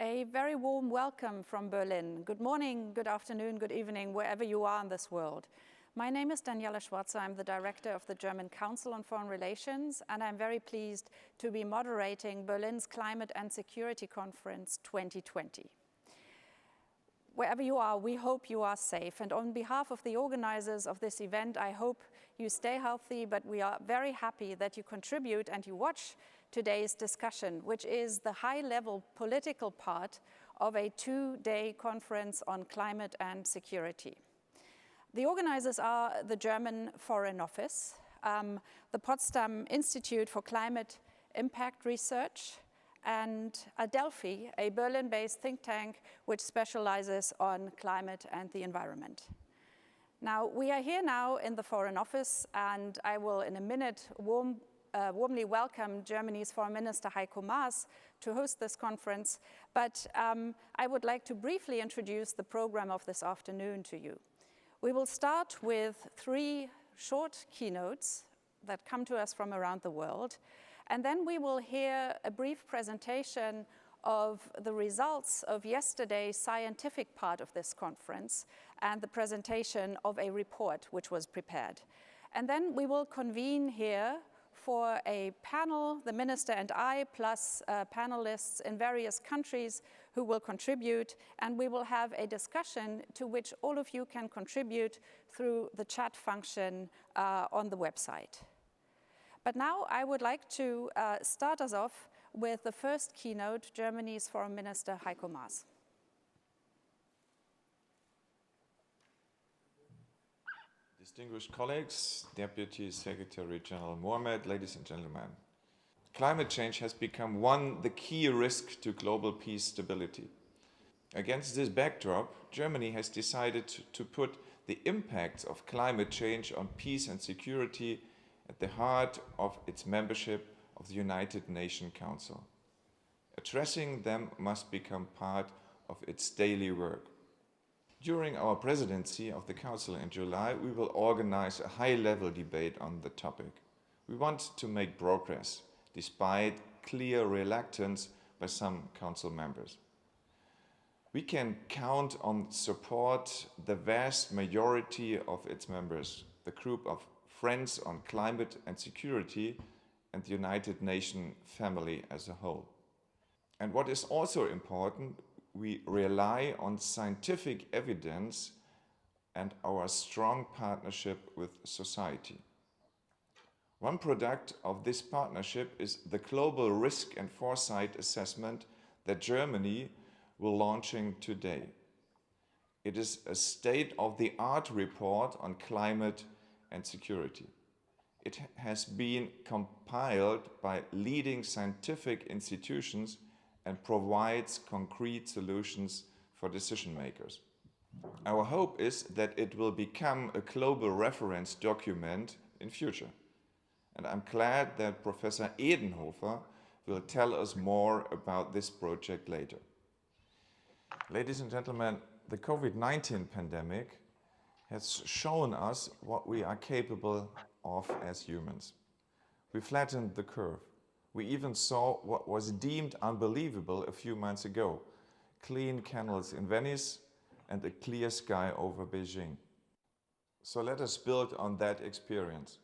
A very warm welcome from Berlin. Good morning, good afternoon, good evening, wherever you are in this world. My name is Daniela Schwarzer. I'm the director of the German Council on Foreign Relations, and I'm very pleased to be moderating Berlin's Climate and Security Conference 2020. Wherever you are, we hope you are safe. And on behalf of the organizers of this event, I hope you stay healthy, but we are very happy that you contribute and you watch today's discussion, which is the high-level political part of a two-day conference on climate and security. The organizers are the German Foreign Office, the Potsdam Institute for Climate Impact Research, and Adelphi, a Berlin-based think tank which specializes on climate and the environment. Now, we are here now in the Foreign Office, and I will in a minute warmly welcome Germany's Foreign Minister Heiko Maas to host this conference, but I would like to briefly introduce the program of this afternoon to you. We will start with 3 short keynotes that come to us from around the world, and then we will hear a brief presentation of the results of yesterday's scientific part of this conference and the presentation of a report which was prepared. And then we will convene here for a panel, the minister and I, plus panelists in various countries who will contribute, and we will have a discussion to which all of you can contribute through the chat function on the website. But now I would like to start us off with the first keynote, Germany's Foreign Minister Heiko Maas. Distinguished colleagues, Deputy Secretary General Mohammed, ladies and gentlemen. Climate change has become the key risk to global peace stability. Against this backdrop, Germany has decided to put the impacts of climate change on peace and security at the heart of its membership of the United Nations Council. Addressing them must become part of its daily work. During our presidency of the Council in July, we will organize a high-level debate on the topic. We want to make progress, despite clear reluctance by some Council members. We can count on support the vast majority of its members, the group of Friends on Climate and Security, and the United Nations family as a whole. And what is also important, we rely on scientific evidence and our strong partnership with society. One product of this partnership is the Global Risk and Foresight Assessment that Germany will launching today. It is a state-of-the-art report on climate and security. It has been compiled by leading scientific institutions and provides concrete solutions for decision makers. Our hope is that it will become a global reference document in future. And I'm glad that Professor Edenhofer will tell us more about this project later. Ladies and gentlemen, the COVID-19 pandemic has shown us what we are capable of as humans. We flattened the curve. We even saw what was deemed unbelievable a few months ago: clean canals in Venice and a clear sky over Beijing. So let us build on that experience,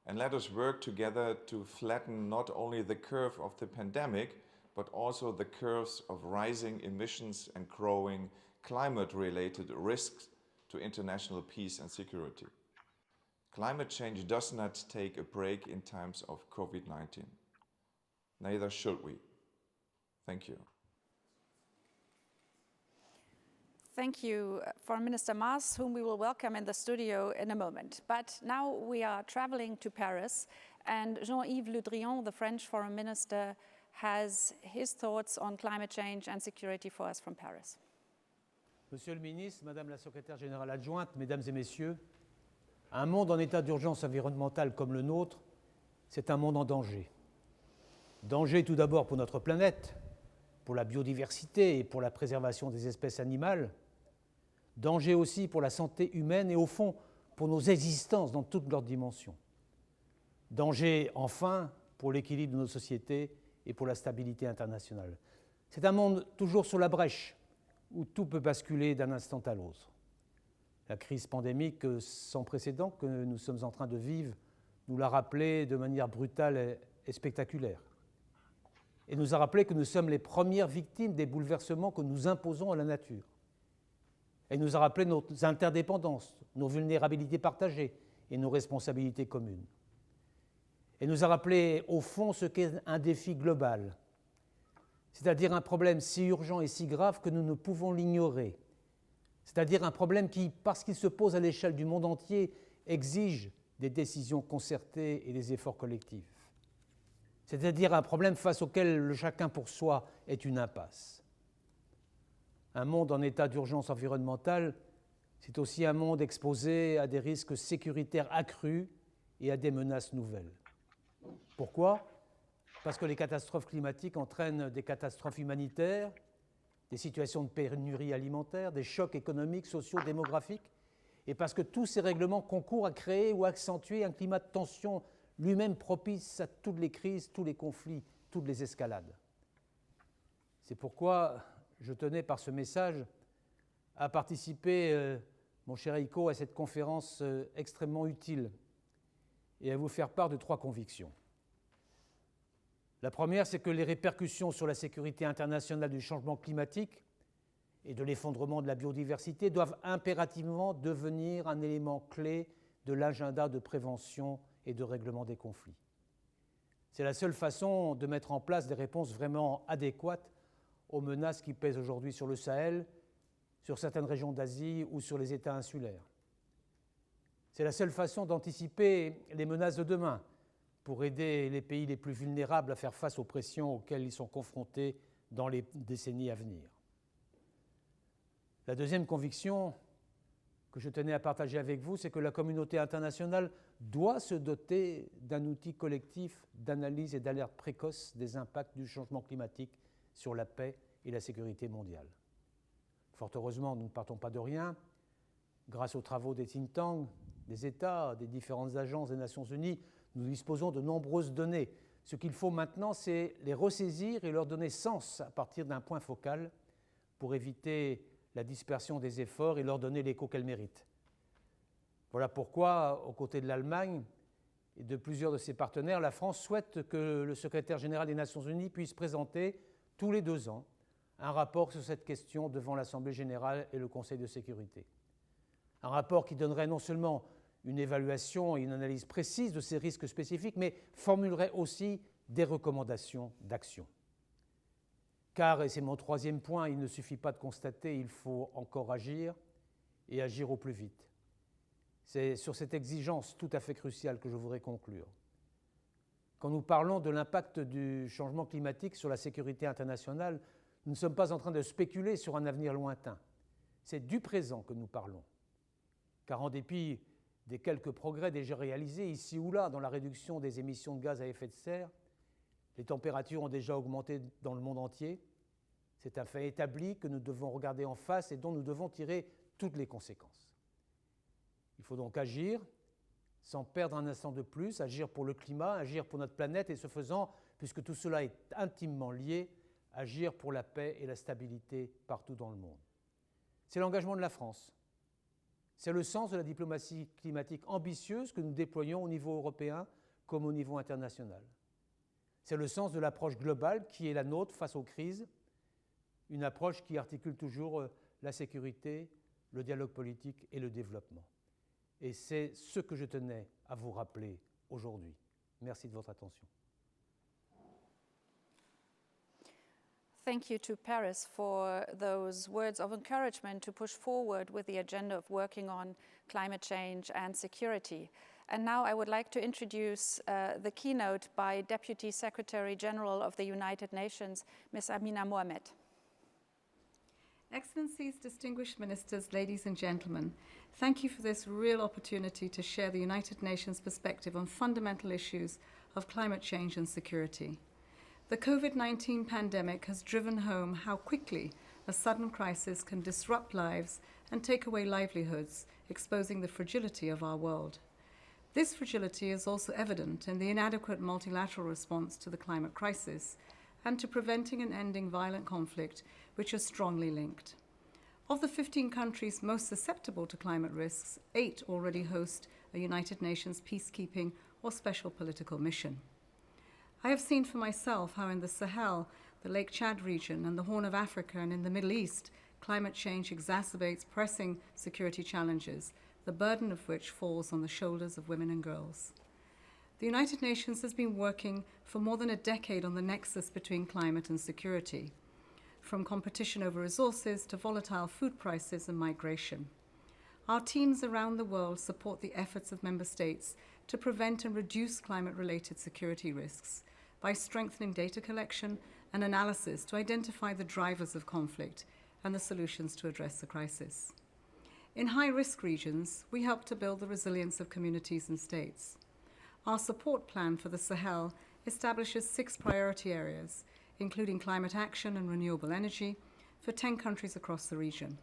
and let us work together to flatten not only the curve of the pandemic, but also the curves of rising emissions and growing climate-related risks to international peace and security. Climate change does not take a break in times of COVID-19. Neither should we. Thank you. Thank you, Foreign Minister Maas, whom we will welcome in the studio in a moment. But now we are traveling to Paris, and Jean-Yves Le Drian, the French Foreign Minister, has his thoughts on climate change and security for us from Paris. Monsieur le Ministre, Madame la Secrétaire Générale Adjointe, Mesdames et Messieurs, un monde en état d'urgence environnementale comme le nôtre, c'est un monde en danger. Danger tout d'abord pour notre planète, pour la biodiversité et pour la préservation des espèces animales. Danger aussi pour la santé humaine et au fond pour nos existences dans toutes leurs dimensions. Danger enfin pour l'équilibre de nos sociétés et pour la stabilité internationale. C'est un monde toujours sur la brèche, où tout peut basculer d'un instant à l'autre. La crise pandémique sans précédent que nous sommes en train de vivre nous l'a rappelé de manière brutale et spectaculaire. Et nous a rappelé que nous sommes les premières victimes des bouleversements que nous imposons à la nature. Elle nous a rappelé nos interdépendances, nos vulnérabilités partagées et nos responsabilités communes. Elle nous a rappelé, au fond, ce qu'est un défi global, c'est-à-dire un problème si urgent et si grave que nous ne pouvons l'ignorer, c'est-à-dire un problème qui, parce qu'il se pose à l'échelle du monde entier, exige des décisions concertées et des efforts collectifs. C'est-à-dire un problème face auquel le chacun pour soi est une impasse. Un monde en état d'urgence environnementale, c'est aussi un monde exposé à des risques sécuritaires accrus et à des menaces nouvelles. Pourquoi ? Parce que les catastrophes climatiques entraînent des catastrophes humanitaires, des situations de pénurie alimentaire, des chocs économiques, sociaux, démographiques, et parce que tous ces règlements concourent à créer ou à accentuer un climat de tension lui-même propice à toutes les crises, tous les conflits, toutes les escalades. C'est pourquoi je tenais par ce message à participer, mon cher Heiko, à cette conférence extrêmement utile et à vous faire part de 3 convictions. La première, c'est que les répercussions sur la sécurité internationale du changement climatique et de l'effondrement de la biodiversité doivent impérativement devenir un élément clé de l'agenda de prévention et de règlement des conflits. C'est la seule façon de mettre en place des réponses vraiment adéquates aux menaces qui pèsent aujourd'hui sur le Sahel, sur certaines régions d'Asie ou sur les États insulaires. C'est la seule façon d'anticiper les menaces de demain pour aider les pays les plus vulnérables à faire face aux pressions auxquelles ils sont confrontés dans les décennies à venir. La deuxième conviction que je tenais à partager avec vous, c'est que la communauté internationale doit se doter d'un outil collectif d'analyse et d'alerte précoce des impacts du changement climatique sur la paix et la sécurité mondiale. Fort heureusement, nous ne partons pas de rien. Grâce aux travaux des think tanks, des États, des différentes agences des Nations Unies, nous disposons de nombreuses données. Ce qu'il faut maintenant, c'est les ressaisir et leur donner sens à partir d'un point focal pour éviter la dispersion des efforts et leur donner l'écho qu'elles méritent. Voilà pourquoi, aux côtés de l'Allemagne et de plusieurs de ses partenaires, la France souhaite que le secrétaire général des Nations Unies puisse présenter tous les 2 ans un rapport sur cette question devant l'Assemblée générale et le Conseil de sécurité. Un rapport qui donnerait non seulement une évaluation et une analyse précise de ces risques spécifiques, mais formulerait aussi des recommandations d'action. Car, et c'est mon 3e point, il ne suffit pas de constater, il faut encore agir, et agir au plus vite. C'est sur cette exigence tout à fait cruciale que je voudrais conclure. Quand nous parlons de l'impact du changement climatique sur la sécurité internationale, nous ne sommes pas en train de spéculer sur un avenir lointain. C'est du présent que nous parlons. Car en dépit des quelques progrès déjà réalisés ici ou là dans la réduction des émissions de gaz à effet de serre, les températures ont déjà augmenté dans le monde entier. C'est un fait établi que nous devons regarder en face et dont nous devons tirer toutes les conséquences. Il faut donc agir, sans perdre un instant de plus, agir pour le climat, agir pour notre planète et ce faisant, puisque tout cela est intimement lié, agir pour la paix et la stabilité partout dans le monde. C'est l'engagement de la France. C'est le sens de la diplomatie climatique ambitieuse que nous déployons au niveau européen comme au niveau international. C'est le sens de l'approche globale qui est la nôtre face aux crises, une approche qui articule toujours la sécurité, le dialogue politique et le développement. Et c'est ce que je tenais à vous rappeler aujourd'hui. Merci de votre attention. Thank you to Paris for those words of encouragement to push forward with the agenda of working on climate change and security. And now I would like to introduce the keynote by Deputy Secretary General of the United Nations, Ms. Amina Mohammed. Excellencies, distinguished ministers, ladies and gentlemen, thank you for this real opportunity to share the United Nations perspective on fundamental issues of climate change and security. The COVID-19 pandemic has driven home how quickly a sudden crisis can disrupt lives and take away livelihoods, exposing the fragility of our world. This fragility is also evident in the inadequate multilateral response to the climate crisis, and to preventing and ending violent conflict, which are strongly linked. Of the 15 countries most susceptible to climate risks, 8 already host a United Nations peacekeeping or special political mission. I have seen for myself how in the Sahel, the Lake Chad region, and the Horn of Africa, and in the Middle East, climate change exacerbates pressing security challenges, the burden of which falls on the shoulders of women and girls. The United Nations has been working for more than a decade on the nexus between climate and security, from competition over resources to volatile food prices and migration. Our teams around the world support the efforts of member states to prevent and reduce climate-related security risks by strengthening data collection and analysis to identify the drivers of conflict and the solutions to address the crisis. In high-risk regions, we help to build the resilience of communities and states. Our support plan for the Sahel establishes 6 priority areas, including climate action and renewable energy, for 10 countries across the region.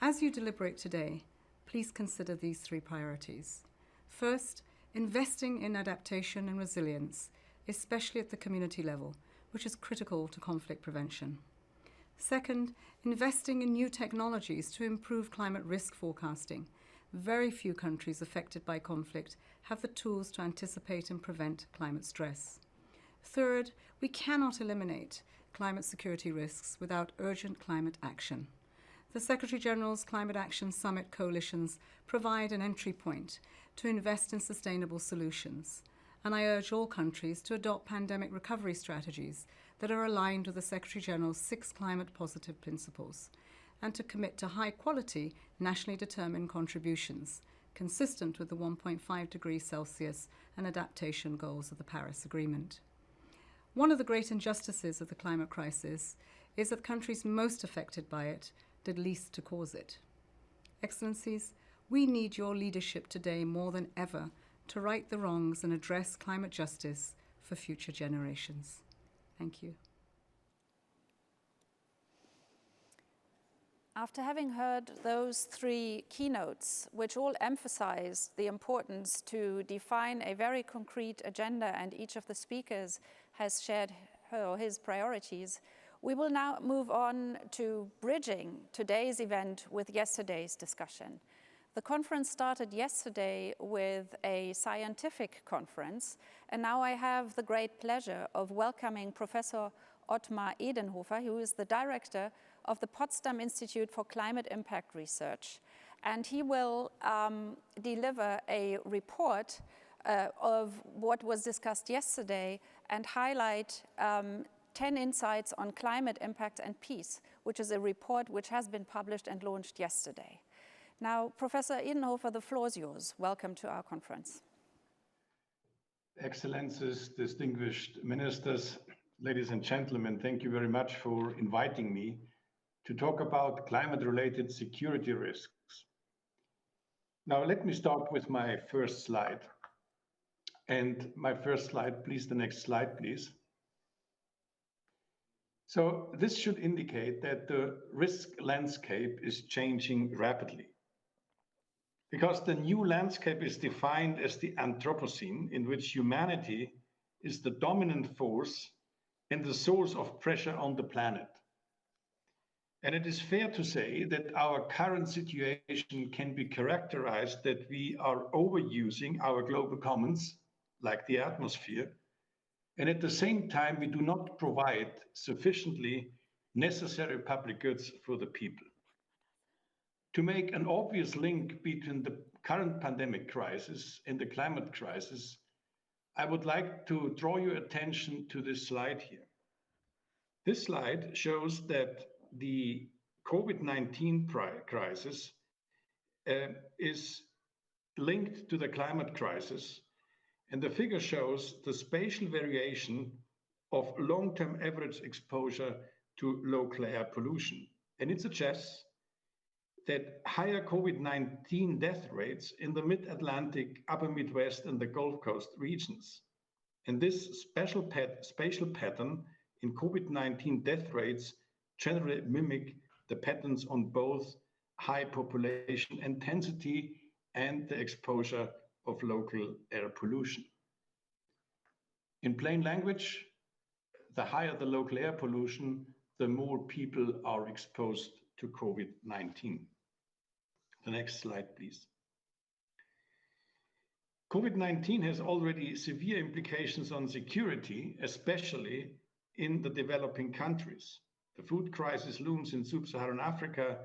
As you deliberate today, please consider these 3 priorities. First, investing in adaptation and resilience, especially at the community level, which is critical to conflict prevention. Second, investing in new technologies to improve climate risk forecasting. Very few countries affected by conflict have the tools to anticipate and prevent climate stress. Third, we cannot eliminate climate security risks without urgent climate action. The Secretary-General's Climate Action Summit coalitions provide an entry point to invest in sustainable solutions, and I urge all countries to adopt pandemic recovery strategies that are aligned with the Secretary-General's 6 climate-positive principles, and to commit to high-quality, nationally determined contributions, consistent with the 1.5 degrees Celsius and adaptation goals of the Paris Agreement. One of the great injustices of the climate crisis is that countries most affected by it did least to cause it. Excellencies, we need your leadership today more than ever to right the wrongs and address climate justice for future generations. Thank you. After having heard those 3 keynotes, which all emphasize the importance to define a very concrete agenda, and each of the speakers has shared her or his priorities, we will now move on to bridging today's event with yesterday's discussion. The conference started yesterday with a scientific conference, and now I have the great pleasure of welcoming Professor Ottmar Edenhofer, who is the director of the Potsdam Institute for Climate Impact Research. And he will deliver a report of what was discussed yesterday and highlight 10 insights on climate impact and peace, which is a report which has been published and launched yesterday. Now, Professor Edenhofer, the floor is yours. Welcome to our conference. Excellencies, distinguished ministers, ladies and gentlemen, thank you very much for inviting me to talk about climate-related security risks. Now, let me start with my first slide. And my first slide, please, the next slide, please. So this should indicate that the risk landscape is changing rapidly, because the new landscape is defined as the Anthropocene, in which humanity is the dominant force and the source of pressure on the planet. And it is fair to say that our current situation can be characterized that we are overusing our global commons, like the atmosphere, and at the same time, we do not provide sufficiently necessary public goods for the people. To make an obvious link between the current pandemic crisis and the climate crisis, I would like to draw your attention to this slide here. This slide shows that the COVID-19 crisis is linked to the climate crisis, and the figure shows the spatial variation of long-term average exposure to local air pollution. And it suggests that higher COVID-19 death rates in the mid-Atlantic, upper Midwest, and the Gulf Coast regions. And this spatial pattern in COVID-19 death rates generally mimic the patterns on both high population intensity and the exposure of local air pollution. In plain language, the higher the local air pollution, the more people are exposed to COVID-19. The next slide, please. COVID-19 has already severe implications on security, especially in the developing countries. The food crisis looms in sub-Saharan Africa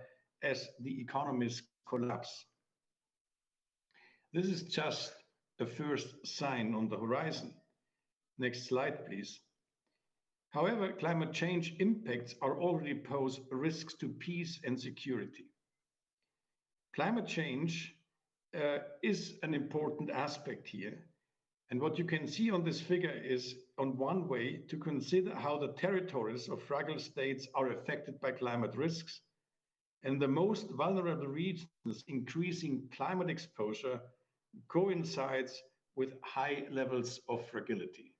as the economies collapse. This is just a first sign on the horizon. Next slide, please. However, climate change impacts are already pose risks to peace and security. Climate change is an important aspect here. And what you can see on this figure is, on one way, to consider how the territories of fragile states are affected by climate risks, and the most vulnerable regions increasing climate exposure coincides with high levels of fragility.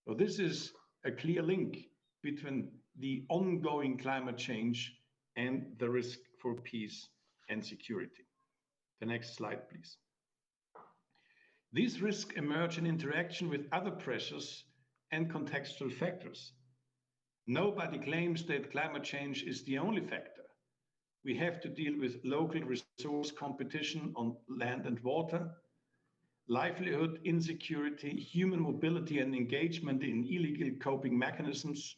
So this is a clear link between the ongoing climate change and the risk for peace and security. The next slide, please. These risks emerge in interaction with other pressures and contextual factors. Nobody claims that climate change is the only factor. We have to deal with local resource competition on land and water, livelihood insecurity, human mobility and engagement in illegal coping mechanisms,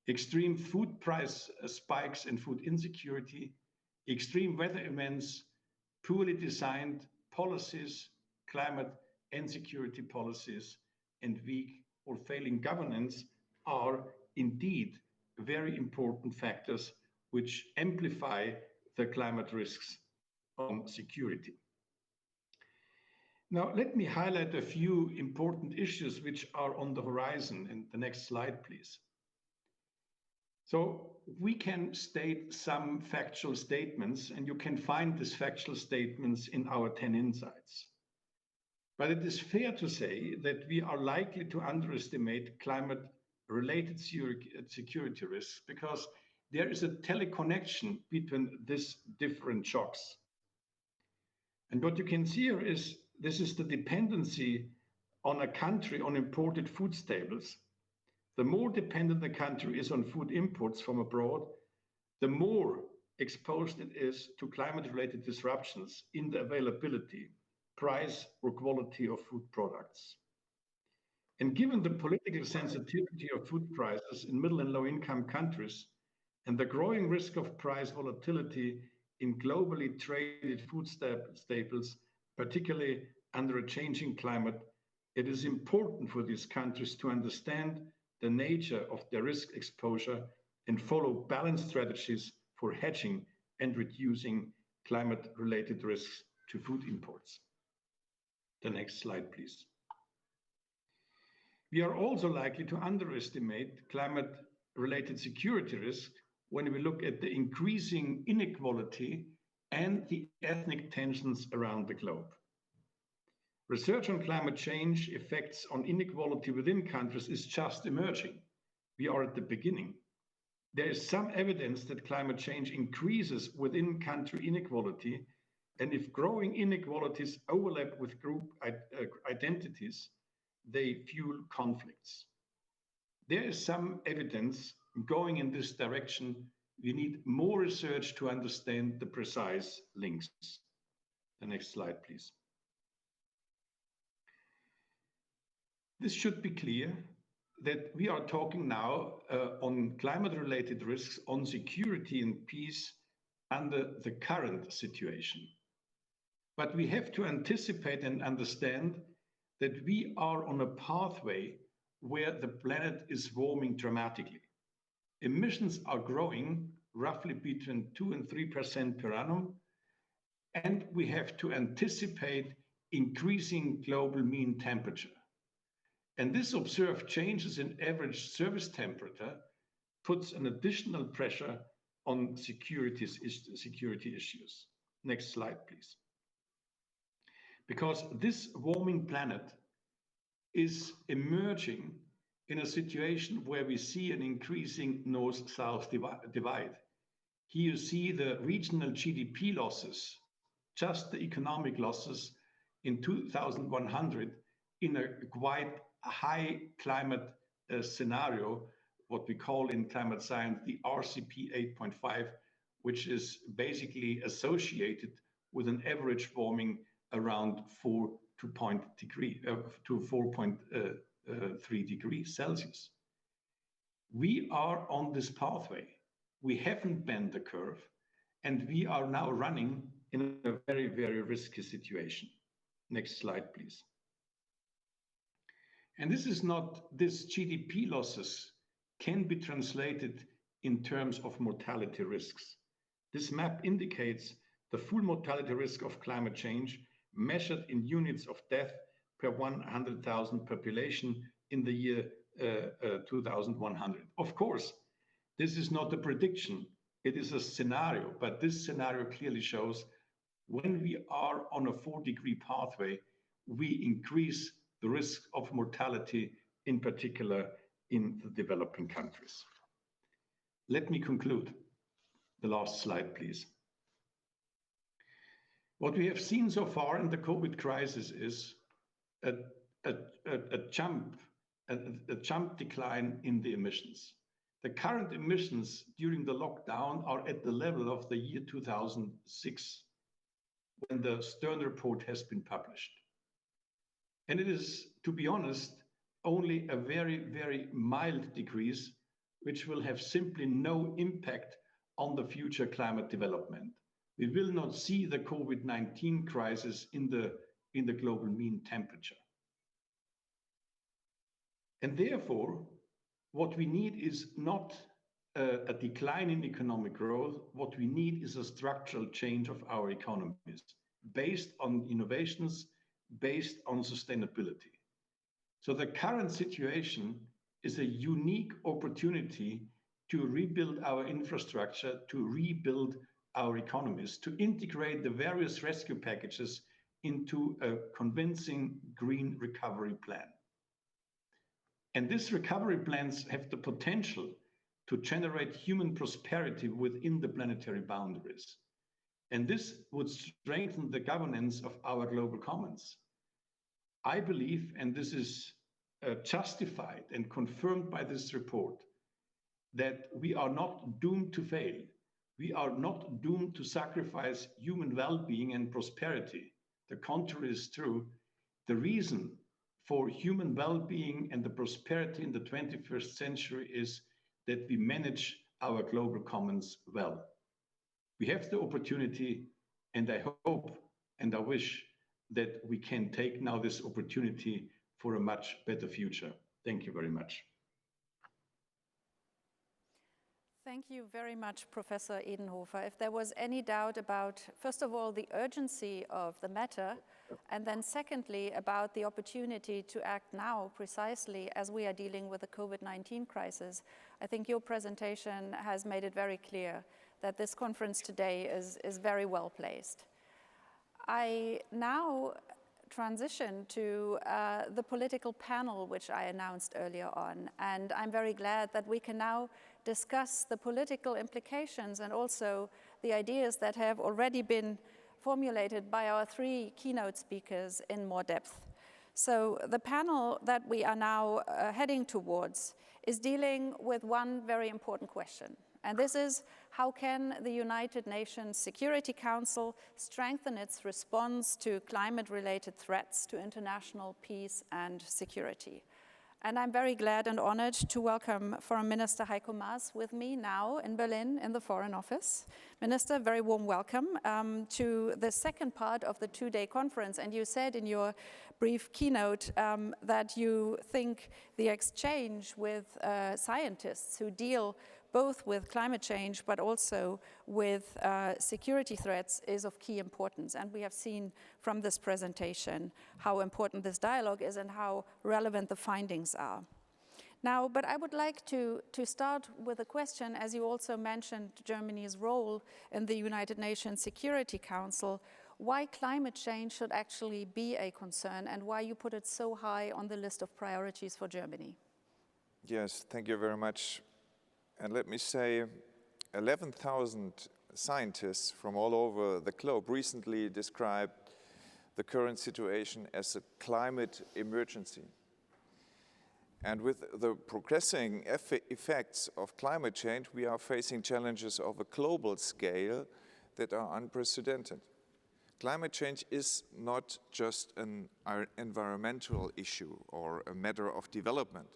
extreme food price spikes and food insecurity, extreme weather events, poorly designed policies, climate and security policies, and weak or failing governance are indeed very important factors which amplify the climate risks on security. Now, let me highlight a few important issues which are on the horizon. In the next slide, please. So we can state some factual statements, and you can find these factual statements in our 10 insights. But it is fair to say that we are likely to underestimate climate-related security risks because there is a teleconnection between these different shocks. And what you can see here is this is the dependency on a country on imported food staples. The more dependent the country is on food imports from abroad, the more exposed it is to climate-related disruptions in the availability, price, or quality of food products. And given the political sensitivity of food prices in middle and low-income countries and the growing risk of price volatility in globally traded food staples, particularly under a changing climate, it is important for these countries to understand the nature of their risk exposure and follow balanced strategies for hedging and reducing climate-related risks to food imports. The next slide, please. We are also likely to underestimate climate-related security risks when we look at the increasing inequality and the ethnic tensions around the globe. Research on climate change effects on inequality within countries is just emerging. We are at the beginning. There is some evidence that climate change increases within country inequality, and if growing inequalities overlap with group identities, they fuel conflicts. There is some evidence going in this direction. We need more research to understand the precise links. The next slide, please. This should be clear that we are talking now on climate-related risks on security and peace under the current situation. But we have to anticipate and understand that we are on a pathway where the planet is warming dramatically. Emissions are growing roughly between 2 and 3% per annum, and we have to anticipate increasing global mean temperature. And this observed changes in average surface temperature puts an additional pressure on security issues. Next slide, please. Because this warming planet is emerging in a situation where we see an increasing north-south divide. Here you see the regional GDP losses, just the economic losses in 2100 in a quite high climate scenario what we call in climate science the RCP 8.5, which is basically associated with an average warming around 4.3 degrees Celsius. We are on this pathway. We haven't bent the curve, and we are now running in a very, very risky situation. Next slide, please. And this GDP losses can be translated in terms of mortality risks. This map indicates the full mortality risk of climate change measured in units of death per 100,000 population in the year 2100. Of course, this is not a prediction, it is a scenario, but this scenario clearly shows when we are on a 4-degree pathway, we increase the risk of mortality, in particular in the developing countries. Let me conclude. The last slide, please. What we have seen so far in the COVID crisis is a jump decline in the emissions. The current emissions during the lockdown are at the level of the year 2006, when the Stern report has been published. And it is, to be honest, only a very, very mild decrease, which will have simply no impact on the future climate development. We will not see the COVID-19 crisis in the global mean temperature. And therefore, what we need is not a decline in economic growth. What we need is a structural change of our economies based on innovations, based on sustainability. So the current situation is a unique opportunity to rebuild our infrastructure, to rebuild our economies, to integrate the various rescue packages into a convincing green recovery plan. And these recovery plans have the potential to generate human prosperity within the planetary boundaries. And this would strengthen the governance of our global commons. I believe, and this is justified and confirmed by this report, that we are not doomed to fail. We are not doomed to sacrifice human well-being and prosperity. The contrary is true. The reason for human well-being and the prosperity in the 21st century is that we manage our global commons well. We have the opportunity, and I hope and I wish that we can take now this opportunity for a much better future. Thank you very much. Thank you very much, Professor Edenhofer. If there was any doubt about, first of all, the urgency of the matter, and then secondly, about the opportunity to act now precisely as we are dealing with the COVID-19 crisis, I think your presentation has made it very clear that this conference today is very well placed. I now transition to the political panel, which I announced earlier on, and I'm very glad that we can now discuss the political implications and also the ideas that have already been formulated by our 3 keynote speakers in more depth. So the panel that we are now heading towards is dealing with one very important question, and this is: how can the United Nations Security Council strengthen its response to climate-related threats to international peace and security? And I'm very glad and honored to welcome Foreign Minister Heiko Maas with me now in Berlin in the Foreign Office. Minister, very warm welcome to the second part of the 2-day conference. And you said in your brief keynote that you think the exchange with scientists who deal both with climate change but also with security threats is of key importance. And we have seen from this presentation how important this dialogue is and how relevant the findings are. Now, but I would like to start with a question, as you also mentioned Germany's role in the United Nations Security Council, why climate change should actually be a concern and why you put it so high on the list of priorities for Germany. Yes, thank you very much. And let me say, 11,000 scientists from all over the globe recently described the current situation as a climate emergency. And with the progressing effects of climate change, we are facing challenges of a global scale that are unprecedented. Climate change is not just an environmental issue or a matter of development.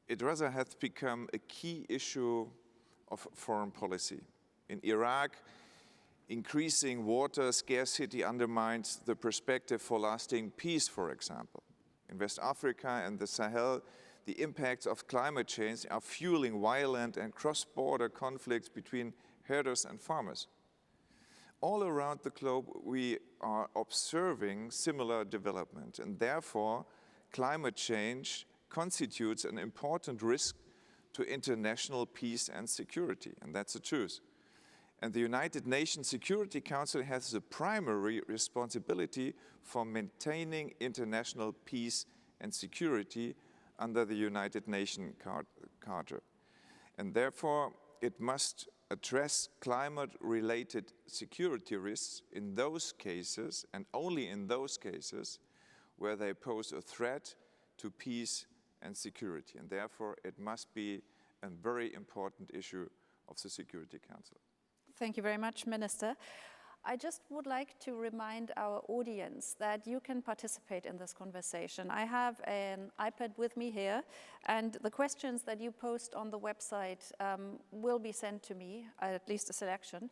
It rather has become a key issue of foreign policy. In Iraq, increasing water scarcity undermines the perspective for lasting peace, for example. In West Africa and the Sahel, the impacts of climate change are fueling violent and cross-border conflicts between herders and farmers. All around the globe, we are observing similar development, and therefore, climate change constitutes an important risk to international peace and security, and that's the truth. And the United Nations Security Council has the primary responsibility for maintaining international peace and security under the United Nations Charter. And therefore, it must address climate-related security risks in those cases, and only in those cases, where they pose a threat to peace and security. And therefore, it must be a very important issue of the Security Council. Thank you very much, Minister. I just would like to remind our audience that you can participate in this conversation. I have an iPad with me here, and the questions that you post on the website will be sent to me, at least a selection.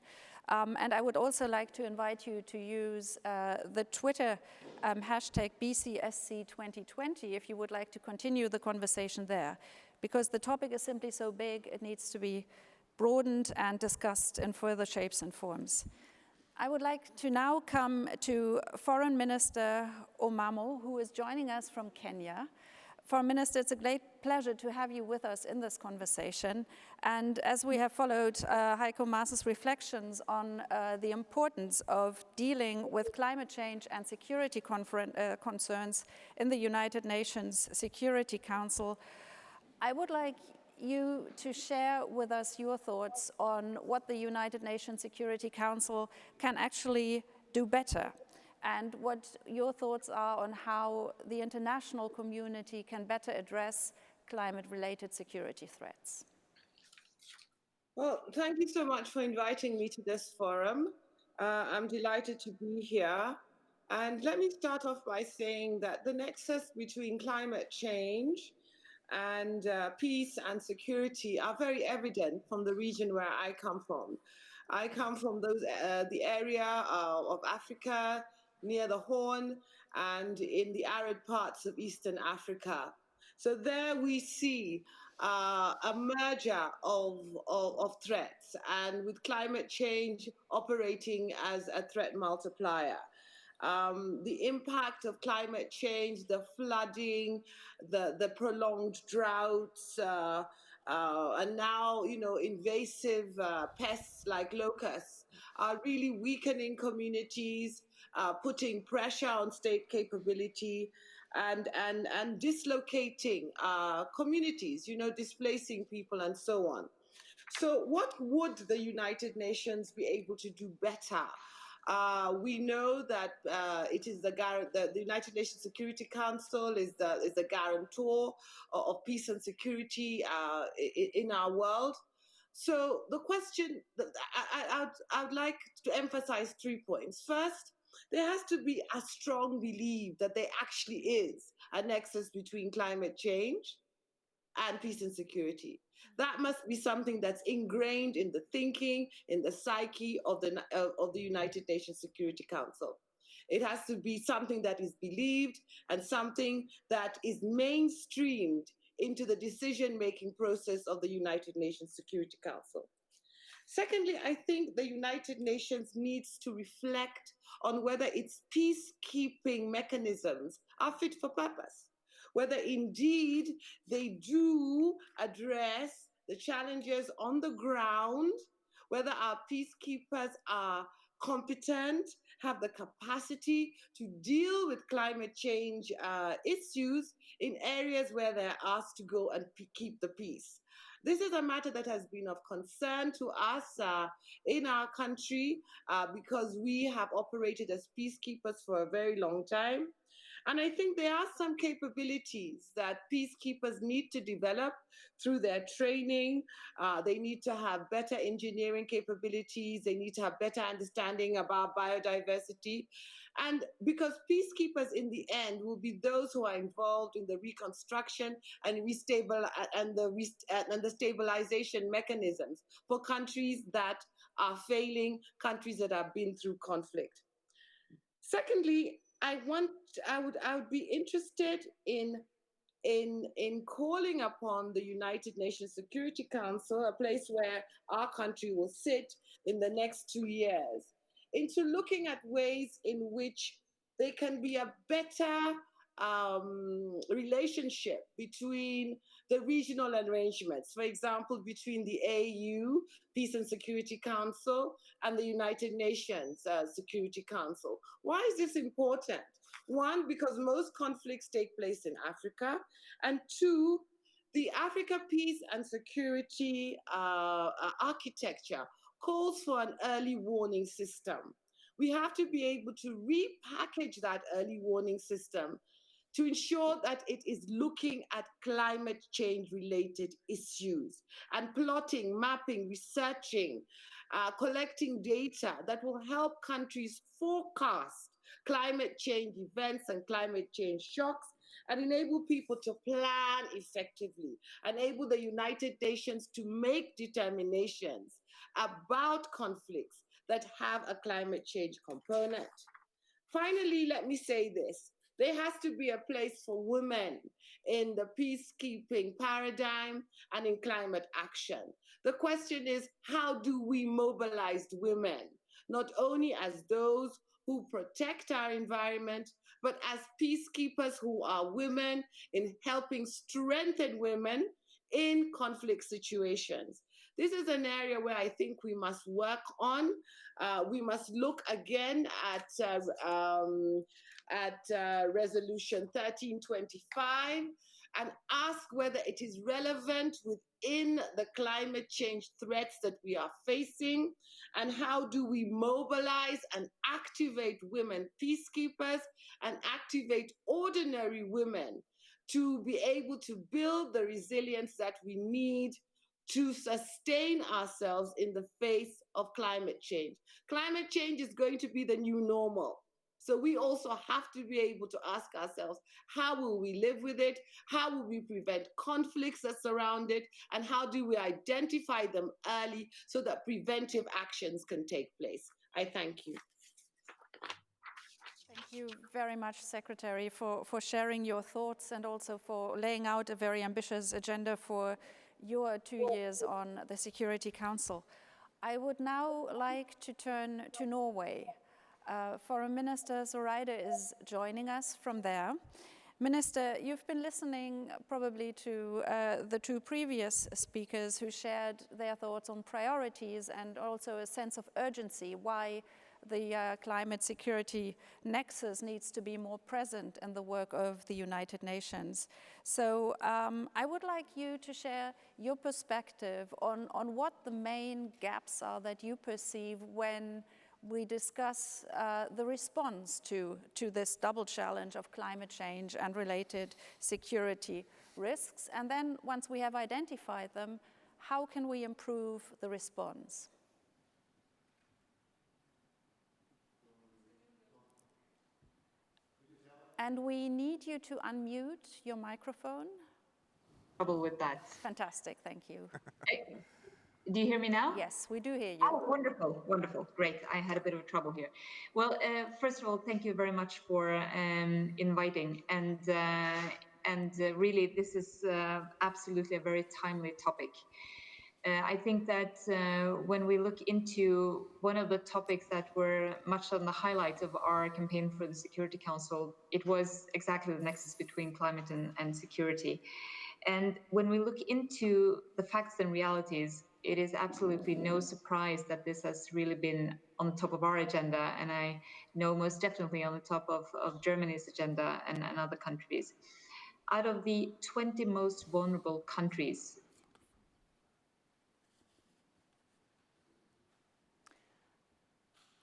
And I would also like to invite you to use the Twitter hashtag BCSC2020 if you would like to continue the conversation there, because the topic is simply so big, it needs to be broadened and discussed in further shapes and forms. I would like to now come to Foreign Minister Omamo, who is joining us from Kenya. Foreign Minister, it's a great pleasure to have you with us in this conversation. And as we have followed Heiko Maas's reflections on the importance of dealing with climate change and security concerns in the United Nations Security Council, I would like you to share with us your thoughts on what the United Nations Security Council can actually do better, and what your thoughts are on how the international community can better address climate-related security threats. Well, thank you so much for inviting me to this forum. I'm delighted to be here. And let me start off by saying that the nexus between climate change and peace and security are very evident from the region where I come from. I come from the area of Africa, near the Horn, and in the arid parts of Eastern Africa. So there we see a merger of threats, and with climate change operating as a threat multiplier. The impact of climate change, the flooding, the prolonged droughts, and now, invasive pests like locusts are really weakening communities, putting pressure on state capability, and dislocating communities, displacing people and so on. So what would the United Nations be able to do better? We know that it is the United Nations Security Council is the guarantor of peace and security in our world. So the question, I would like to emphasize 3 points. First, there has to be a strong belief that there actually is a nexus between climate change and peace and security. That must be something that's ingrained in the thinking, in the psyche of the United Nations Security Council. It has to be something that is believed and something that is mainstreamed into the decision-making process of the United Nations Security Council. Secondly, I think the United Nations needs to reflect on whether its peacekeeping mechanisms are fit for purpose, whether indeed they do address the challenges on the ground, whether our peacekeepers are competent, have the capacity to deal with climate change issues in areas where they're asked to go and keep the peace. This is a matter that has been of concern to us in our country because we have operated as peacekeepers for a very long time. And I think there are some capabilities that peacekeepers need to develop through their training. They need to have better engineering capabilities. They need to have better understanding about biodiversity. And because peacekeepers in the end will be those who are involved in the reconstruction and the stabilization mechanisms for countries that are failing, countries that have been through conflict. Secondly, I would be interested in calling upon the United Nations Security Council, a place where our country will sit in the next 2 years, into looking at ways in which there can be a better relationship between the regional arrangements, for example, between the AU, Peace and Security Council, and the United Nations Security Council. Why is this important? One, because most conflicts take place in Africa, and two, the Africa Peace and Security architecture calls for an early warning system. We have to be able to repackage that early warning system to ensure that it is looking at climate change related issues and plotting, mapping, researching, collecting data that will help countries forecast climate change events and climate change shocks and enable people to plan effectively, enable the United Nations to make determinations about conflicts that have a climate change component. Finally, let me say this. There has to be a place for women in the peacekeeping paradigm and in climate action. The question is, how do we mobilize women, not only as those who protect our environment, but as peacekeepers who are women in helping strengthen women in conflict situations? This is an area where I think we must work on. We must look again at Resolution 1325 and ask whether it is relevant within the climate change threats that we are facing, and how do we mobilize and activate women peacekeepers and activate ordinary women to be able to build the resilience that we need to sustain ourselves in the face of climate change. Climate change is going to be the new normal. So we also have to be able to ask ourselves, how will we live with it? How will we prevent conflicts that surround it? And how do we identify them early so that preventive actions can take place? I thank you. Thank you very much, Secretary, for sharing your thoughts and also for laying out a very ambitious agenda for your 2 years on the Security Council. I would now like to turn to Norway. Foreign Minister Søreide is joining us from there. Minister, you've been listening probably to the two previous speakers who shared their thoughts on priorities and also a sense of urgency, why the climate security nexus needs to be more present in the work of the United Nations. So I would like you to share your perspective on what the main gaps are that you perceive when we discuss the response to this double challenge of climate change and related security risks. And then once we have identified them, how can we improve the response? And we need you to unmute your microphone. Trouble with that. Fantastic, thank you. Do you hear me now? Yes, we do hear you. Oh, wonderful, wonderful, great. I had a bit of trouble here. Well, first of all, thank you very much for inviting. And really, this is absolutely a very timely topic. I think that when we look into one of the topics that were much on the highlight of our campaign for the Security Council, it was exactly the nexus between climate and security. And when we look into the facts and realities, it is absolutely no surprise that this has really been on the top of our agenda, and I know most definitely on the top of Germany's agenda and other countries. Out of the 20 most vulnerable countries,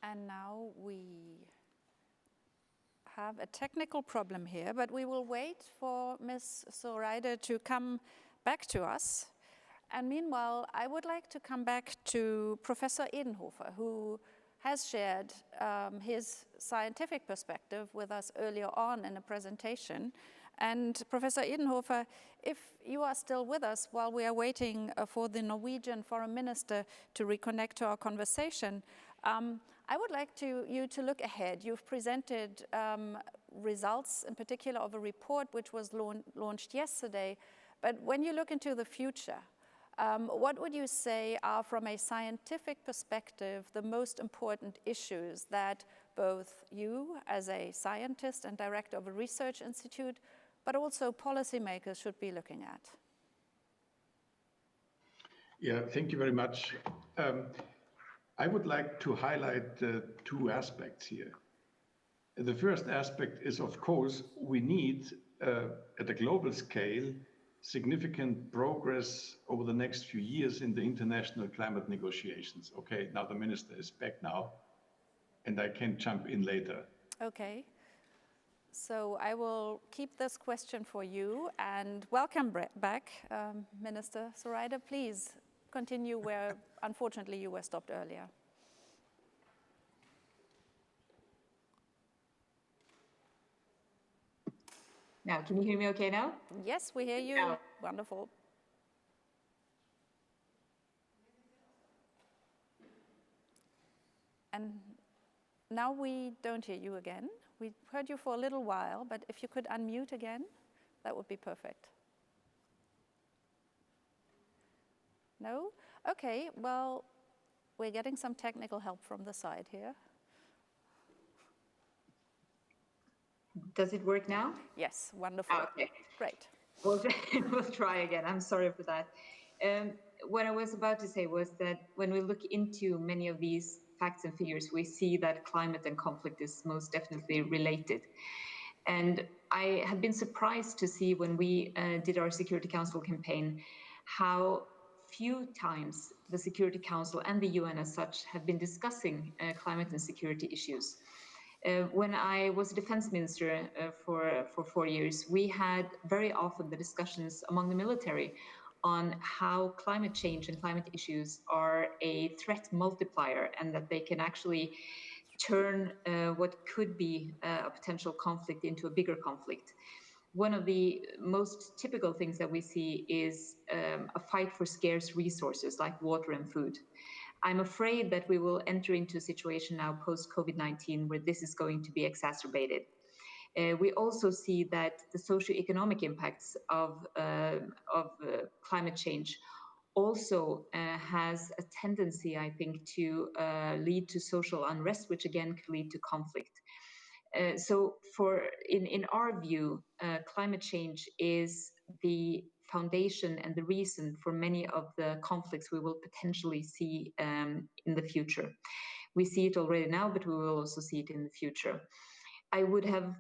and now we have a technical problem here, but we will wait for Ms. Søreide to come back to us. And meanwhile, I would like to come back to Professor Edenhofer, who has shared his scientific perspective with us earlier on in a presentation. And Professor Edenhofer, if you are still with us while we are waiting for the Norwegian Foreign Minister to reconnect to our conversation, I would like you to look ahead. You've presented results, in particular of a report which was launched yesterday. But when you look into the future, what would you say are, from a scientific perspective, the most important issues that both you, as a scientist and director of a research institute, but also policymakers should be looking at? Yeah, thank you very much. I would like to highlight two aspects here. The first aspect is, of course, we need, at a global scale, significant progress over the next few years in the international climate negotiations. Okay, now the minister is back now, and I can jump in later. Okay. So I will keep this question for you, and welcome back, Minister Søreide. Please continue where, unfortunately, you were stopped earlier. Now, can you hear me okay now? Yes, we hear you. Yeah. Wonderful. And now we don't hear you again. We heard you for a little while, but if you could unmute again, that would be perfect. No? Okay, well, we're getting some technical help from the side here. Does it work now? Yes, wonderful. Okay. Great. We'll try again. I'm sorry for that. What I was about to say was that when we look into many of these facts and figures, we see that climate and conflict is most definitely related. And I had been surprised to see when we did our Security Council campaign, how few times the Security Council and the UN as such have been discussing climate and security issues. When I was defense minister for 4 years, we had very often the discussions among the military on how climate change and climate issues are a threat multiplier, and that they can actually turn what could be a potential conflict into a bigger conflict. One of the most typical things that we see is a fight for scarce resources like water and food. I'm afraid that we will enter into a situation now post-COVID-19 where this is going to be exacerbated. We also see that the socioeconomic impacts of climate change also has a tendency, I think, to lead to social unrest, which again could lead to conflict. So in our view, climate change is the foundation and the reason for many of the conflicts we will potentially see in the future. We see it already now, but we will also see it in the future. I would have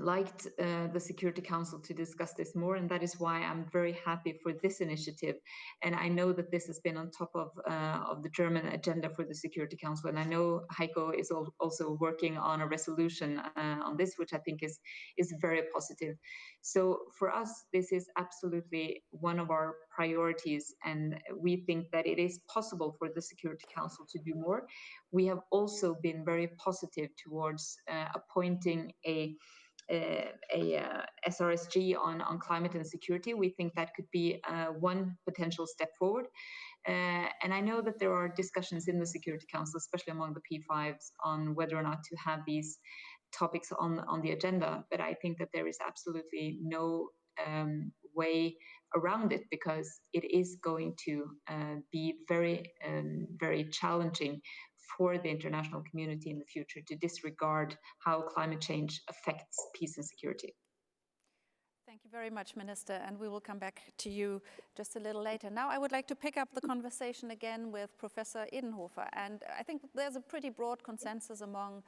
liked the Security Council to discuss this more, and that is why I'm very happy for this initiative. And I know that this has been on top of the German agenda for the Security Council, and I know Heiko is also working on a resolution on this, which I think is very positive. So for us, this is absolutely one of our priorities, and we think that it is possible for the Security Council to do more. We have also been very positive towards appointing a SRSG on climate and security. We think that could be one potential step forward. And I know that there are discussions in the Security Council, especially among the P5s, on whether or not to have these topics on the agenda. But I think that there is absolutely no way around it, because it is going to be very, very challenging for the international community in the future to disregard how climate change affects peace and security. Thank you very much, Minister, and we will come back to you just a little later. Now I would like to pick up the conversation again with Professor Edenhofer, and I think there's a pretty broad consensus among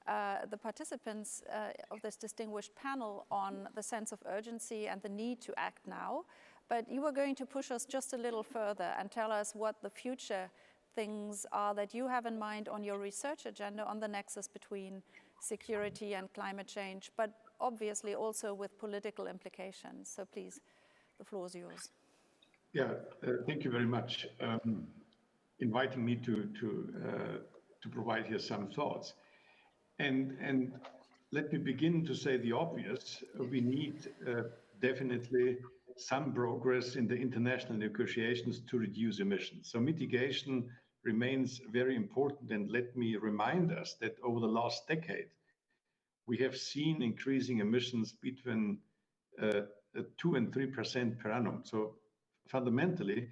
the participants of this distinguished panel on the sense of urgency and the need to act now. But you are going to push us just a little further and tell us what the future things are that you have in mind on your research agenda on the nexus between security and climate change, but obviously also with political implications. So please, the floor is yours. Yeah, thank you very much. Inviting me to provide here some thoughts. And let me begin to say the obvious. We need definitely some progress in the international negotiations to reduce emissions. So mitigation remains very important. And let me remind us that over the last decade, we have seen increasing emissions between 2 and 3% per annum. So fundamentally,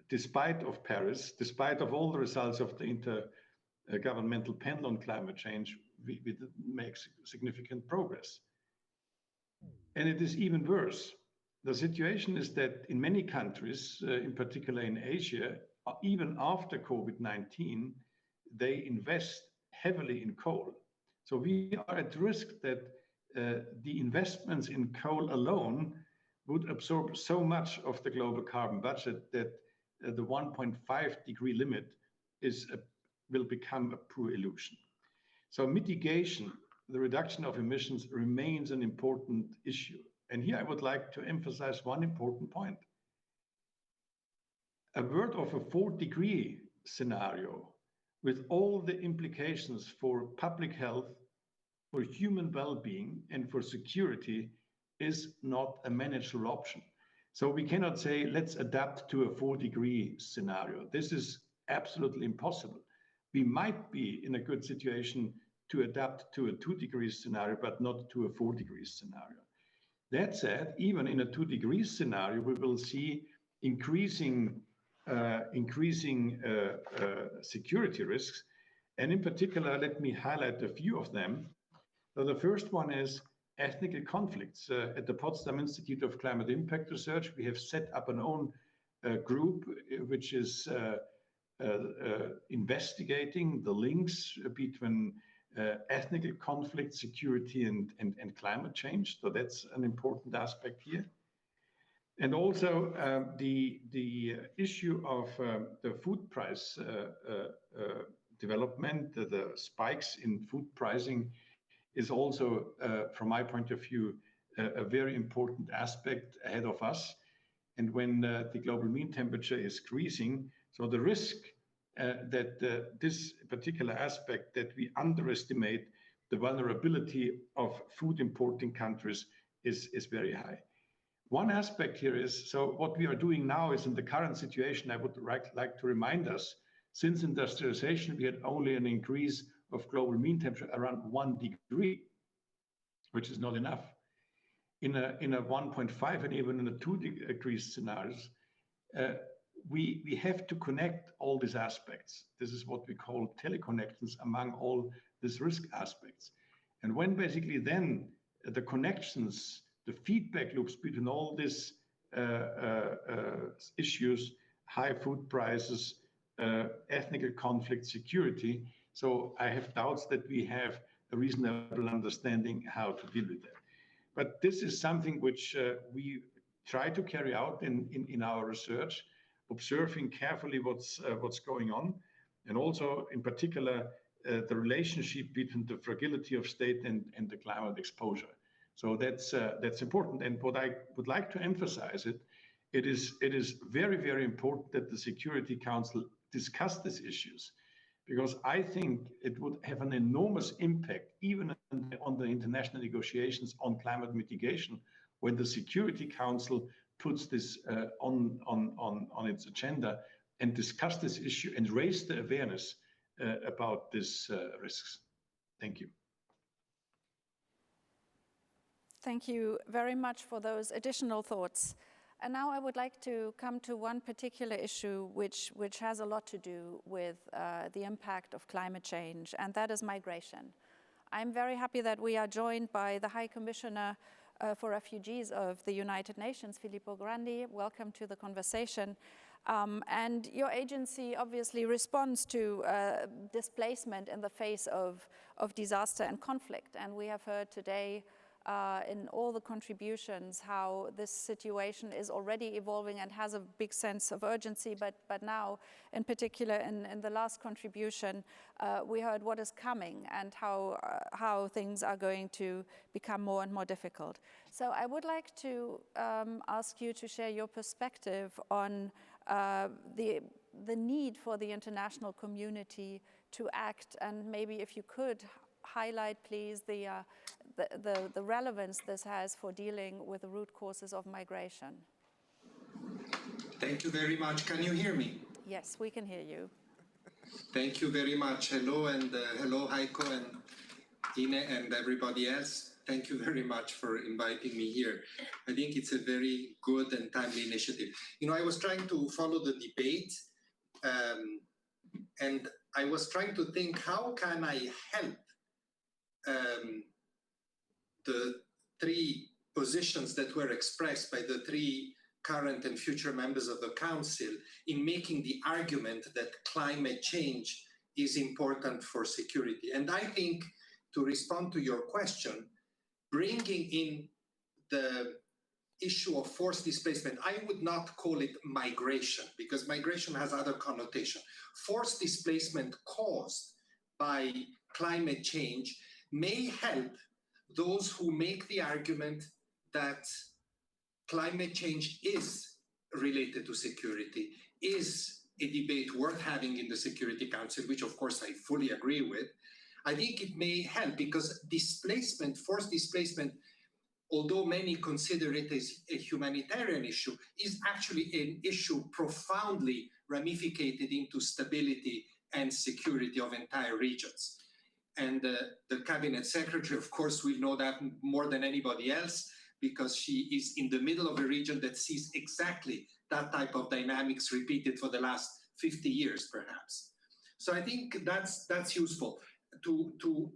despite of Paris, despite of all the results of the intergovernmental panel on climate change, we didn't make significant progress. And it is even worse. The situation is that in many countries, in particular in Asia, even after COVID-19, they invest heavily in coal. So we are at risk that the investments in coal alone would absorb so much of the global carbon budget that the 1.5-degree limit will become a poor illusion. So mitigation, the reduction of emissions, remains an important issue. And here I would like to emphasize one important point. A word of a 4-degree scenario with all the implications for public health, for human well-being, and for security is not a manageable option. So we cannot say, let's adapt to a 4-degree scenario. This is absolutely impossible. We might be in a good situation to adapt to a 2-degree scenario, but not to a 4-degree scenario. That said, even in a 2-degree scenario, we will see increasing security risks. And in particular, let me highlight a few of them. So the first one is ethnic conflicts. At the Potsdam Institute of Climate Impact Research, we have set up an own group which is investigating the links between ethnic conflict, security, and climate change. So that's an important aspect here. And also the issue of the food price development, the spikes in food pricing is also, from my point of view, a very important aspect ahead of us. And when the global mean temperature is increasing, so the risk that this particular aspect, that we underestimate the vulnerability of food importing countries is very high. One aspect here is, so what we are doing now is in the current situation, I would like to remind us, since industrialization, we had only an increase of global mean temperature around 1 degree, which is not enough. In a 1.5 and even in a 2-degree scenarios, we have to connect all these aspects. This is what we call teleconnections among all these risk aspects. And when basically then the connections, the feedback loops between all these issues, high food prices, ethnic conflict, security, so I have doubts that we have a reasonable understanding how to deal with that. But this is something which we try to carry out in our research, observing carefully what's going on, and also in particular the relationship between the fragility of state and the climate exposure. So that's important. And what I would like to emphasize it is very, very important that the Security Council discuss these issues, because I think it would have an enormous impact even on the international negotiations on climate mitigation when the Security Council puts this on its agenda and discuss this issue and raise the awareness about these risks. Thank you. Thank you very much for those additional thoughts. And now I would like to come to one particular issue which has a lot to do with the impact of climate change, and that is migration. I'm very happy that we are joined by the High Commissioner for Refugees of the United Nations, Filippo Grandi. Welcome to the conversation. And your agency obviously responds to displacement in the face of disaster and conflict. And we have heard today in all the contributions how this situation is already evolving and has a big sense of urgency, but now, in particular, in the last contribution, we heard what is coming and how things are going to become more and more difficult. So I would like to ask you to share your perspective on the need for the international community to act, and maybe if you could highlight, please, the relevance this has for dealing with the root causes of migration. Thank you very much. Can you hear me? Yes, we can hear you. Thank you very much. Hello, and hello, Heiko and Ine and everybody else. Thank you very much for inviting me here. I think it's a very good and timely initiative. You know, I was trying to follow the debate, and I was trying to think, how can I help the three positions that were expressed by the three current and future members of the Council in making the argument that climate change is important for security. And I think, to respond to your question, bringing in the issue of forced displacement, I would not call it migration, because migration has other connotation. Forced displacement caused by climate change may help those who make the argument that climate change is related to security, is a debate worth having in the Security Council, which of course I fully agree with. I think it may help because displacement, forced displacement, although many consider it as a humanitarian issue, is actually an issue profoundly ramificated into stability and security of entire regions. And the cabinet secretary, of course, will know that more than anybody else, because she is in the middle of a region that sees exactly that type of dynamics repeated for the last 50 years, perhaps. So I think that's useful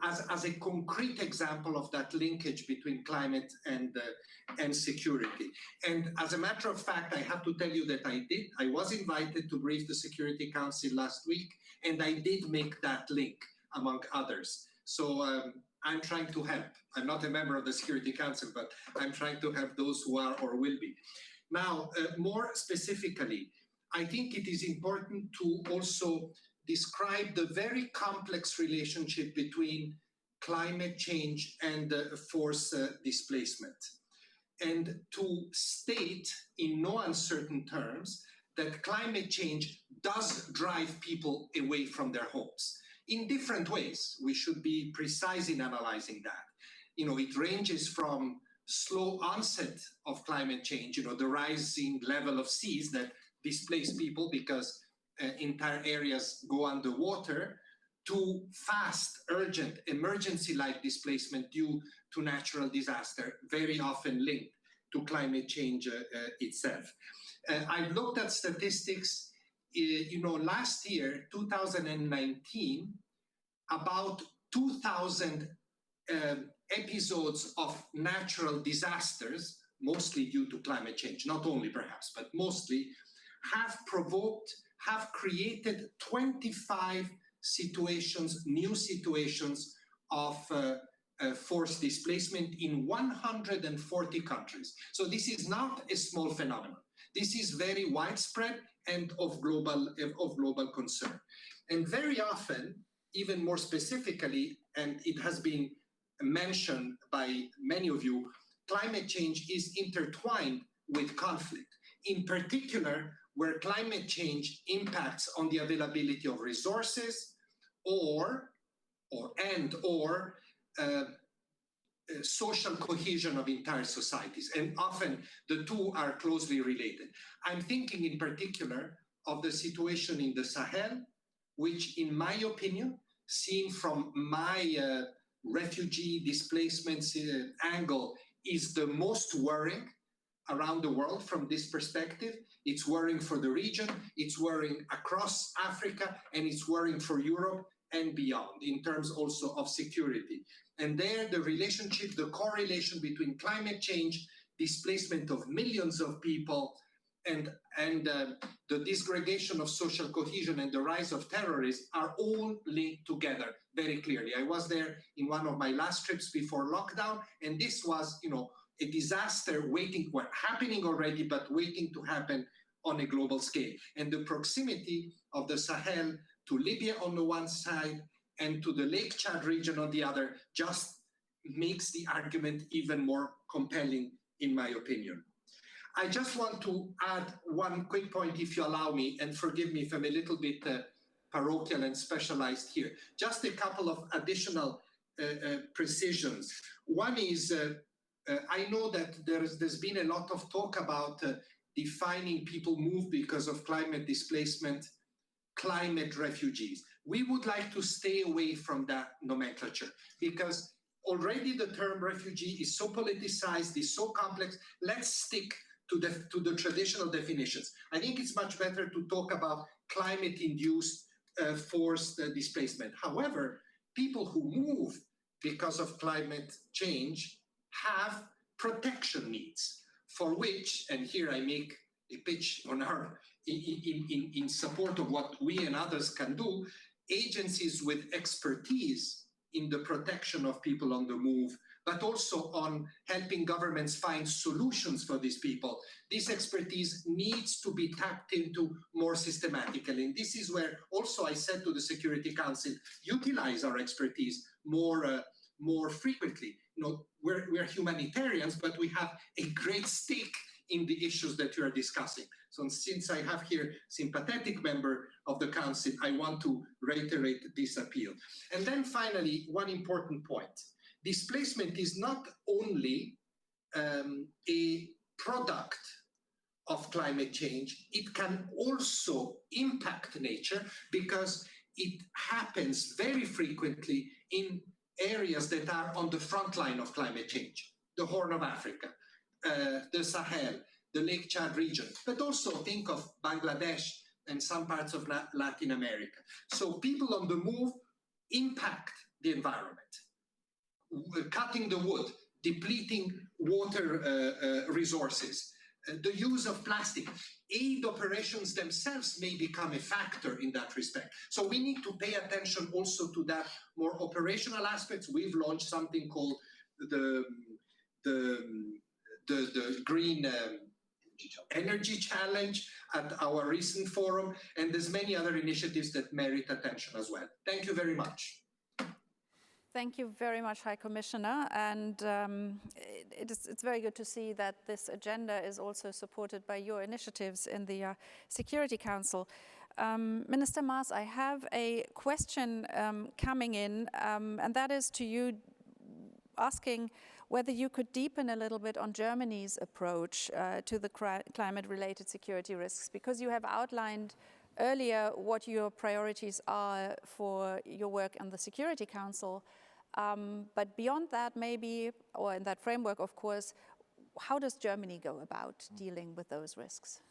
as a concrete example of that linkage between climate and security. And as a matter of fact, I have to tell you that I was invited to brief the Security Council last week, and I did make that link, among others. So I'm trying to help. I'm not a member of the Security Council, but I'm trying to help those who are or will be. Now, more specifically, I think it is important to also describe the very complex relationship between climate change and forced displacement, and to state in no uncertain terms that climate change does drive people away from their homes in different ways. We should be precise in analyzing that. You know, it ranges from slow onset of climate change, you know, the rising level of seas that displace people because entire areas go underwater, to fast, urgent, emergency-like displacement due to natural disaster, very often linked to climate change itself. I've looked at statistics. You know, last year, 2019, about 2,000 episodes of natural disasters, mostly due to climate change, not only perhaps, but mostly, have created 25 situations, new situations of forced displacement in 140 countries. So this is not a small phenomenon. This is very widespread and of global concern. And very often, even more specifically, and it has been mentioned by many of you, climate change is intertwined with conflict. In particular, where climate change impacts on the availability of resources or social cohesion of entire societies. And often the two are closely related. I'm thinking in particular of the situation in the Sahel, which in my opinion, seen from my refugee displacements angle, is the most worrying around the world from this perspective. It's worrying for the region, it's worrying across Africa, and it's worrying for Europe and beyond in terms also of security. And there, the relationship, the correlation between climate change, displacement of millions of people, and the disgregation of social cohesion and the rise of terrorism are all linked together very clearly. I was there in one of my last trips before lockdown, and this was, a disaster happening already, but waiting to happen on a global scale. And the proximity of the Sahel to Libya on the one side and to the Lake Chad region on the other just makes the argument even more compelling, in my opinion. I just want to add one quick point, if you allow me, and forgive me if I'm a little bit parochial and specialized here. Just a couple of additional precisions. One is, I know that there's been a lot of talk about defining people move because of climate displacement, climate refugees. We would like to stay away from that nomenclature because already the term refugee is so politicized, is so complex. Let's stick to the traditional definitions. I think it's much better to talk about climate-induced forced displacement. However, people who move because of climate change have protection needs, for which, and here I make a pitch on in support of what we and others can do, agencies with expertise in the protection of people on the move, but also on helping governments find solutions for these people. This expertise needs to be tapped into more systematically. And this is where also I said to the Security Council, utilize our expertise more frequently. We're humanitarians, but we have a great stake in the issues that you are discussing. So since I have here sympathetic member of the Council, I want to reiterate this appeal. And then finally, one important point. Displacement is not only a product of climate change, it can also impact nature because it happens very frequently in areas that are on the front line of climate change. The Horn of Africa, the Sahel, the Lake Chad region, but also think of Bangladesh and some parts of Latin America. So people on the move impact the environment. Cutting the wood, depleting water resources, the use of plastic. Aid operations themselves may become a factor in that respect. So we need to pay attention also to that more operational aspects. We've launched something called the Green Energy Challenge at our recent forum, and there's many other initiatives that merit attention as well. Thank you very much. Thank you very much, High Commissioner. And it's very good to see that this agenda is also supported by your initiatives in the Security Council. Minister Maas, I have a question coming in, and that is to you, asking whether you could deepen a little bit on Germany's approach to the climate-related security risks, because you have outlined earlier what your priorities are for your work in the Security Council. But beyond that, maybe, or in that framework, of course, how does Germany go about dealing with those risks?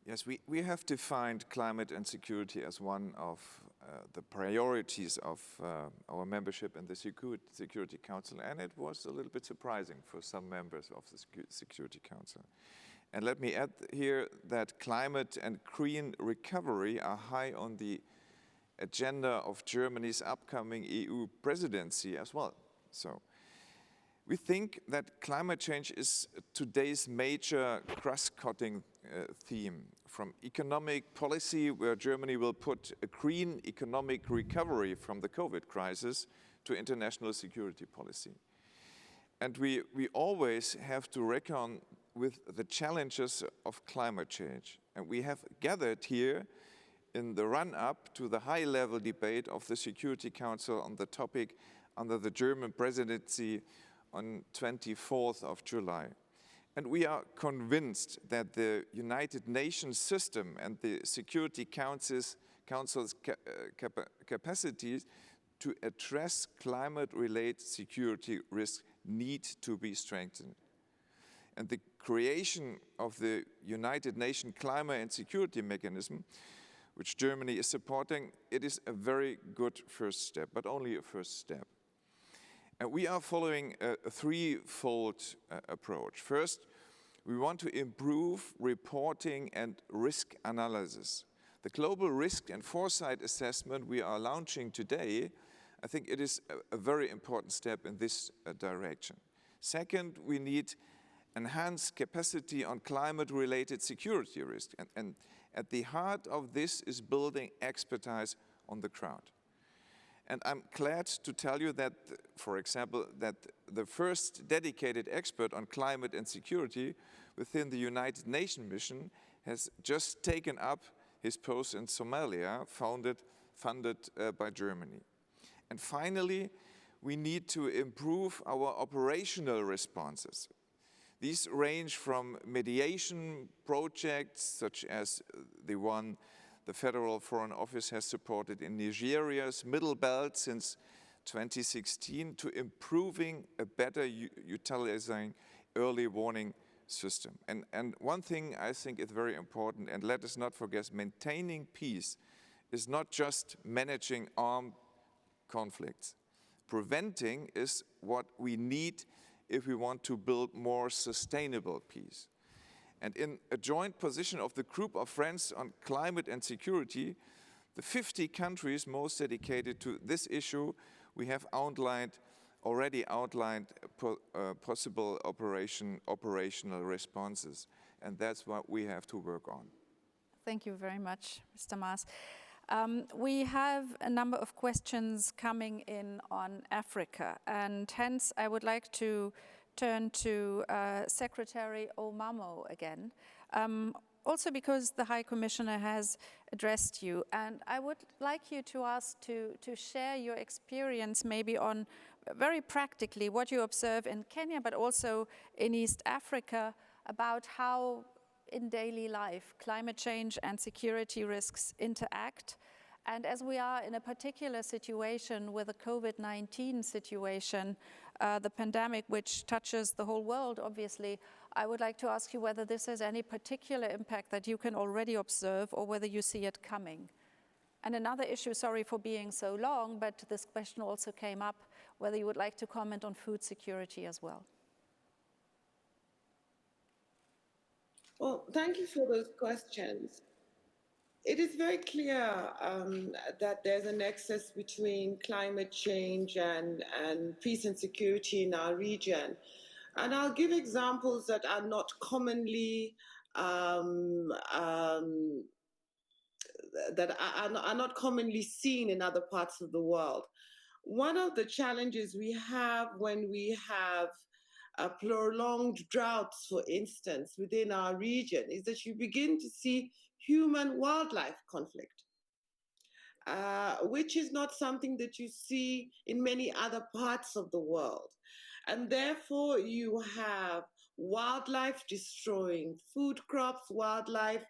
Yes, we have defined climate and security as one of the priorities of our membership in the Security Council, and it was a little bit surprising for some members of the Security Council. And let me add here that climate and green recovery are high on the agenda of Germany's upcoming EU presidency as well. So we think that climate change is today's major cross-cutting theme, from economic policy, where Germany will put a green economic recovery from the COVID crisis, to international security policy. And we always have to reckon with the challenges of climate change. And we have gathered here in the run-up to the high-level debate of the Security Council on the topic under the German presidency on 24th of July. And we are convinced that the United Nations system and the Security Council's capacities to address climate-related security risks need to be strengthened. And the creation of the United Nations Climate and Security Mechanism, which Germany is supporting, it is a very good first step, but only a first step. And we are following a threefold approach. First, We want to improve reporting and risk analysis. The global risk and foresight assessment we are launching today, I think it is a very important step in this direction. Second, we need enhanced capacity on climate-related security risk. And at the heart of this is building expertise on the ground. And I'm glad to tell you that, for example, that the first dedicated expert on climate and security within the United Nations mission has just taken up his post in Somalia, funded by Germany. And finally, we need to improve our operational responses. These range from mediation projects, such as the one the Federal Foreign Office has supported in Nigeria's Middle Belt since 2016, to improving a better utilizing early warning system. And one thing I think is very important, and let us not forget, maintaining peace is not just managing armed conflicts. Preventing is what we need if we want to build more sustainable peace. And in a joint position of the Group of Friends on Climate and Security, the 50 countries most dedicated to this issue, we have already outlined possible operational responses. And that's what we have to work on. Thank you very much, Mr. Maas. We have a number of questions coming in on Africa, and hence I would like to turn to Secretary Omamo again, also because the High Commissioner has addressed you. And I would like you to share your experience maybe on very practically what you observe in Kenya, but also in East Africa, about how in daily life climate change and security risks interact. And as we are in a particular situation with the COVID-19 situation, the pandemic which touches the whole world, obviously, I would like to ask you whether this has any particular impact that you can already observe or whether you see it coming. And another issue, sorry for being so long, but this question also came up, whether you would like to comment on food security as well. Well, thank you for those questions. It is very clear that there's a nexus between climate change and peace and security in our region. And I'll give examples that are not commonly not commonly seen in other parts of the world. One of the challenges we have when we have prolonged droughts, for instance, within our region, is that you begin to see human-wildlife conflict, which is not something that you see in many other parts of the world. And therefore, you have wildlife destroying food crops, wildlife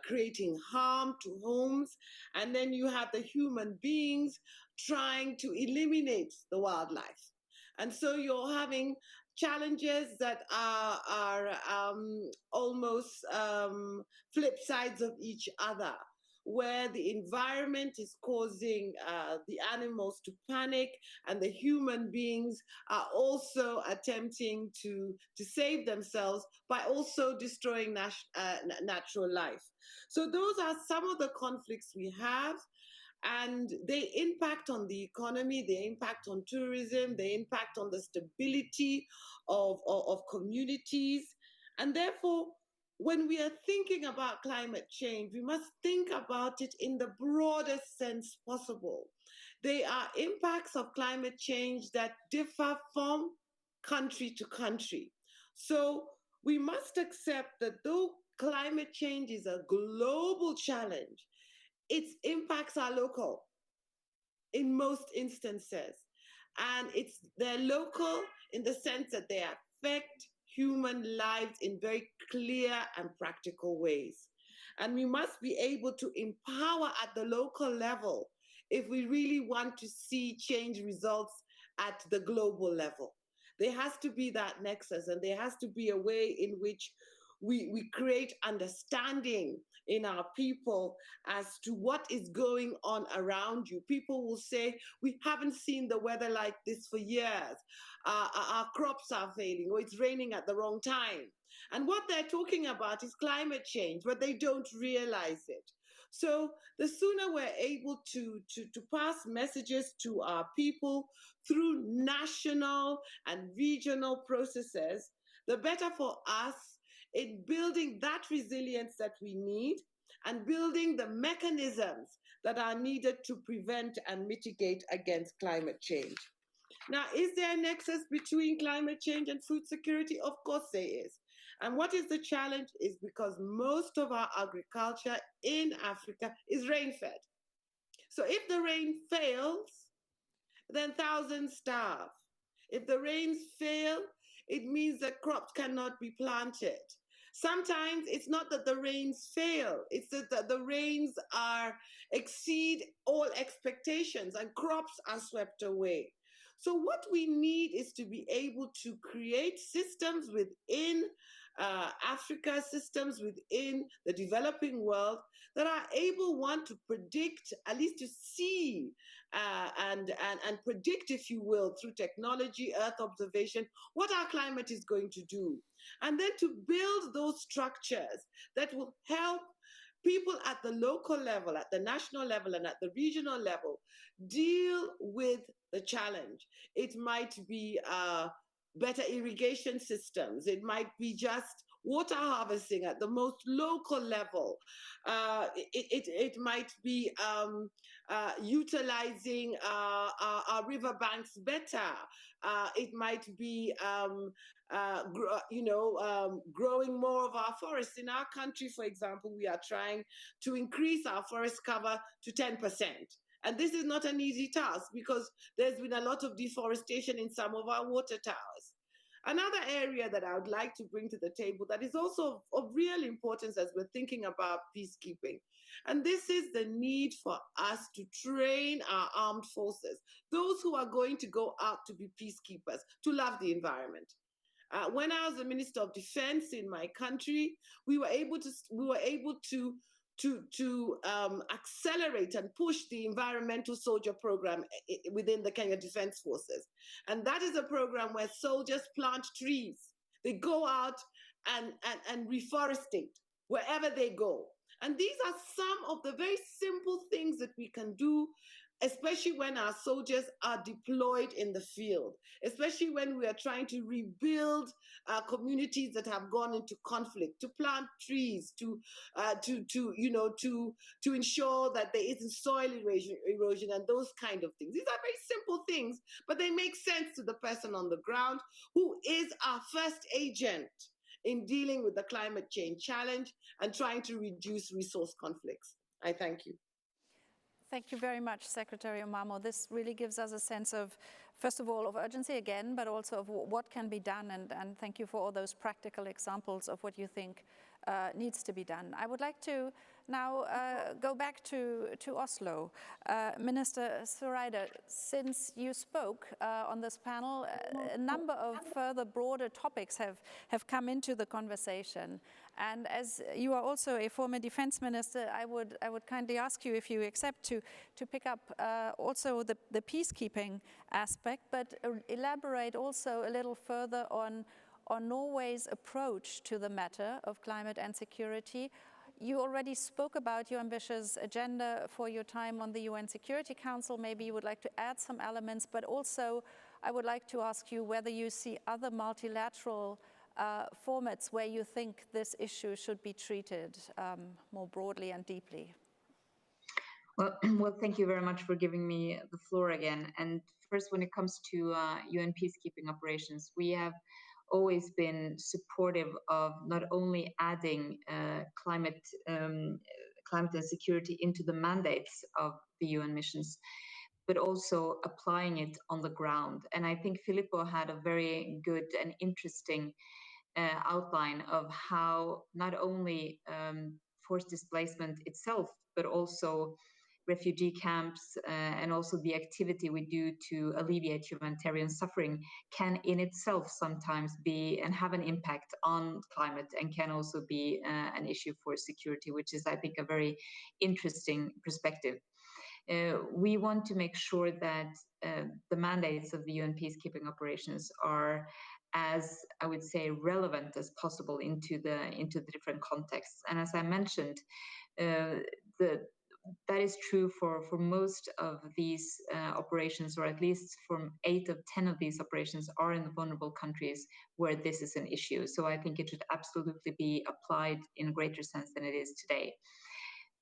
creating harm to homes, and then you have the human beings trying to eliminate the wildlife. And so you're having challenges that are almost flip sides of each other, where the environment is causing the animals to panic, and the human beings are also attempting to save themselves by also destroying natural life. So those are some of the conflicts we have. And they impact on the economy, they impact on tourism, they impact on the stability of communities. And therefore, when we are thinking about climate change, we must think about it in the broadest sense possible. They are impacts of climate change that differ from country to country. So we must accept that though climate change is a global challenge, its impacts are local in most instances. And they're local in the sense that they affect human lives in very clear and practical ways. And we must be able to empower at the local level if we really want to see change results at the global level. There has to be that nexus, and there has to be a way in which we create understanding in our people as to what is going on around you. People will say, we haven't seen the weather like this for years. Our crops are failing, or it's raining at the wrong time. And what they're talking about is climate change, but they don't realize it. So the sooner we're able to pass messages to our people through national and regional processes, the better for us in building that resilience that we need and building the mechanisms that are needed to prevent and mitigate against climate change. Now, is there a nexus between climate change and food security? Of course there is. And what is the challenge is because most of our agriculture in Africa is rain-fed. So if the rain fails, then thousands starve. If the rains fail, it means that crops cannot be planted. Sometimes it's not that the rains fail, it's that the rains exceed all expectations and crops are swept away. So what we need is to be able to create systems within Africa, systems within the developing world that are able, one, to predict, at least to see and predict, if you will, through technology, earth observation, what our climate is going to do. And then to build those structures that will help people at the local level, at the national level, and at the regional level deal with the challenge. It might be better irrigation systems. It might be just water harvesting at the most local level. It might be utilizing our riverbanks better. It might be growing more of our forests. In our country, for example, we are trying to increase our forest cover to 10%. And this is not an easy task because there's been a lot of deforestation in some of our water towers. Another area that I would like to bring to the table that is also of real importance as we're thinking about peacekeeping, and this is the need for us to train our armed forces, those who are going to go out to be peacekeepers, to love the environment. When I was the Minister of Defense in my country, we were able to accelerate and push the environmental soldier program within the Kenya Defense Forces. And that is a program where soldiers plant trees. They go out and reforestate wherever they go. And these are some of the very simple things that we can do, especially when our soldiers are deployed in the field, especially when we are trying to rebuild communities that have gone into conflict, to plant trees, to ensure that there isn't soil erosion and those kind of things. These are very simple things, but they make sense to the person on the ground who is our first agent in dealing with the climate change challenge and trying to reduce resource conflicts. I thank you. Thank you very much, Secretary Omamo. This really gives us a sense of, first of all, of urgency again, but also of what can be done. And thank you for all those practical examples of what you think needs to be done. I would like to now go back to Oslo. Minister Søreide, since you spoke on this panel, a number of further broader topics have come into the conversation. And as you are also a former defense minister, I would kindly ask you if you accept to pick up also the peacekeeping aspect, but elaborate also a little further on Norway's approach to the matter of climate and security. You already spoke about your ambitious agenda for your time on the UN Security Council. Maybe you would like to add some elements, but also I would like to ask you whether you see other multilateral formats where you think this issue should be treated more broadly and deeply. Well, thank you very much for giving me the floor again. And first, when it comes to UN peacekeeping operations, we have always been supportive of not only adding climate and security into the mandates of the UN missions, but also applying it on the ground. And I think Filippo had a very good and interesting outline of how not only forced displacement itself, but also refugee camps, and also the activity we do to alleviate humanitarian suffering can in itself sometimes be and have an impact on climate, and can also be an issue for security, which is, I think, a very interesting perspective. We want to make sure that the mandates of the UN peacekeeping operations are, as I would say, relevant as possible into the different contexts. And as I mentioned, that is true for most of these operations, or at least for 8 of 10 of these operations are in the vulnerable countries where this is an issue. So I think it should absolutely be applied in a greater sense than it is today.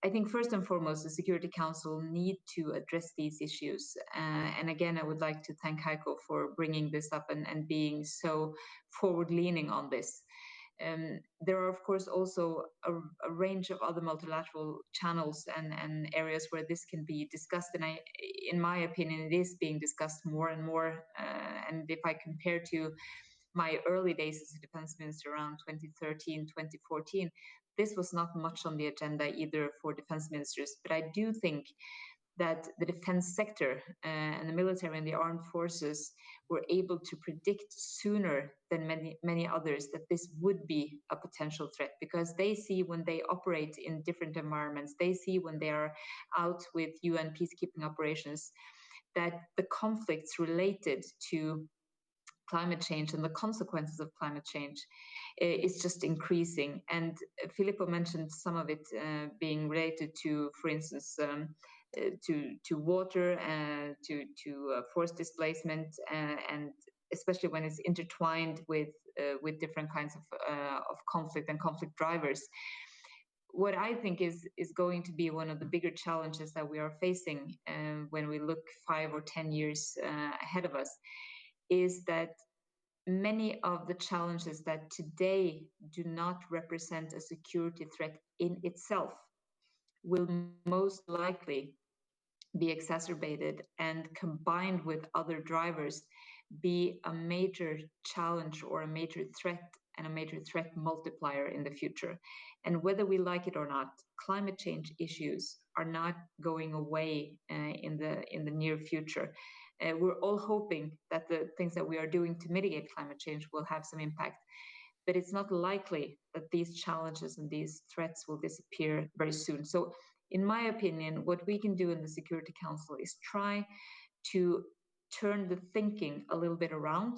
I think first and foremost, the Security Council need to address these issues. And again, I would like to thank Heiko for bringing this up and being so forward-leaning on this. There are, of course, also a range of other multilateral channels and areas where this can be discussed. And in my opinion, it is being discussed more and more. And if I compare to my early days as a defense minister around 2013, 2014, this was not much on the agenda either for defense ministers. But I do think that the defense sector and the military and the armed forces were able to predict sooner than many others that this would be a potential threat, because they see when they operate in different environments, they see when they are out with UN peacekeeping operations, that the conflicts related to climate change and the consequences of climate change is just increasing. And Filippo mentioned some of it being related to, for instance, to water, to forest displacement, and especially when it's intertwined with different kinds of conflict and conflict drivers. What I think is going to be one of the bigger challenges that we are facing when we look 5 or 10 years ahead of us is that many of the challenges that today do not represent a security threat in itself will most likely be exacerbated and combined with other drivers be a major challenge or a major threat, and a major threat multiplier in the future. And whether we like it or not, climate change issues are not going away in the near future. We're all hoping that the things that we are doing to mitigate climate change will have some impact, but it's not likely that these challenges and these threats will disappear very soon. So in my opinion, what we can do in the Security Council is try to turn the thinking a little bit around,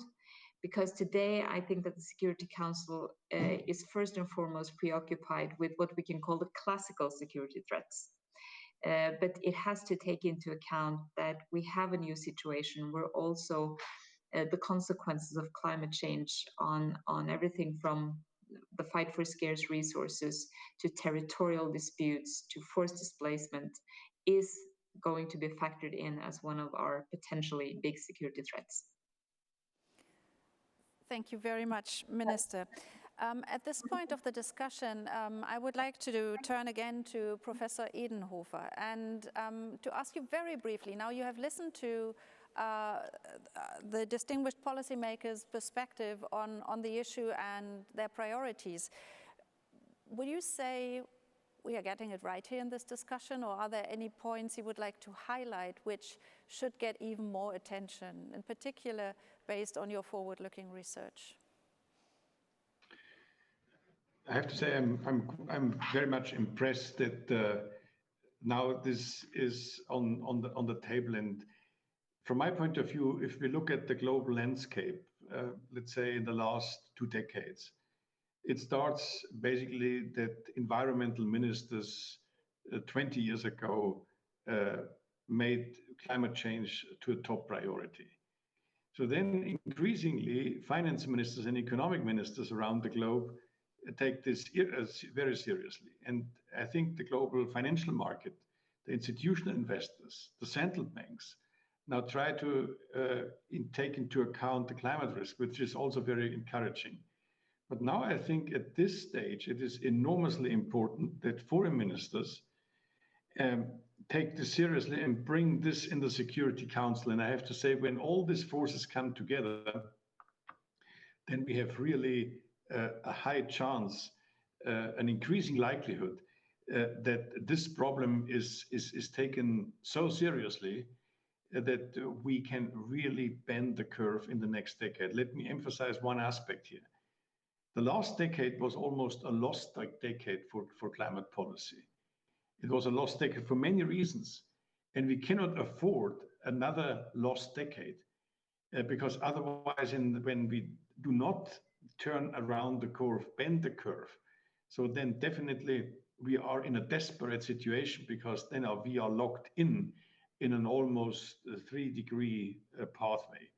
because today I think that the Security Council is first and foremost preoccupied with what we can call the classical security threats. But it has to take into account that we have a new situation where also the consequences of climate change on everything from the fight for scarce resources to territorial disputes to forced displacement is going to be factored in as one of our potentially big security threats. Thank you very much, Minister. At this point of the discussion, I would like to turn again to Professor Edenhofer and to ask you very briefly. Now you have listened to the distinguished policymakers' perspective on the issue and their priorities. Would you say we are getting it right here in this discussion, or are there any points you would like to highlight which should get even more attention, in particular based on your forward-looking research? I have to say I'm very much impressed that now this is on the table. And from my point of view, if we look at the global landscape, let's say in the last 2 decades, it starts basically that environmental ministers 20 years ago made climate change to a top priority. So then increasingly, finance ministers and economic ministers around the globe take this very seriously. And I think the global financial market, the institutional investors, the central banks now try to take into account the climate risk, which is also very encouraging. But now I think at this stage, it is enormously important that foreign ministers take this seriously and bring this in the Security Council. And I have to say, when all these forces come together, then we have really a high chance, an increasing likelihood that this problem is taken so seriously that we can really bend the curve in the next decade. Let me emphasize one aspect here. The last decade was almost a lost decade for climate policy. It was a lost decade for many reasons, and we cannot afford another lost decade because otherwise, when we do not turn around the curve, bend the curve, so then definitely we are in a desperate situation because then we are locked in an almost 3-degree pathway.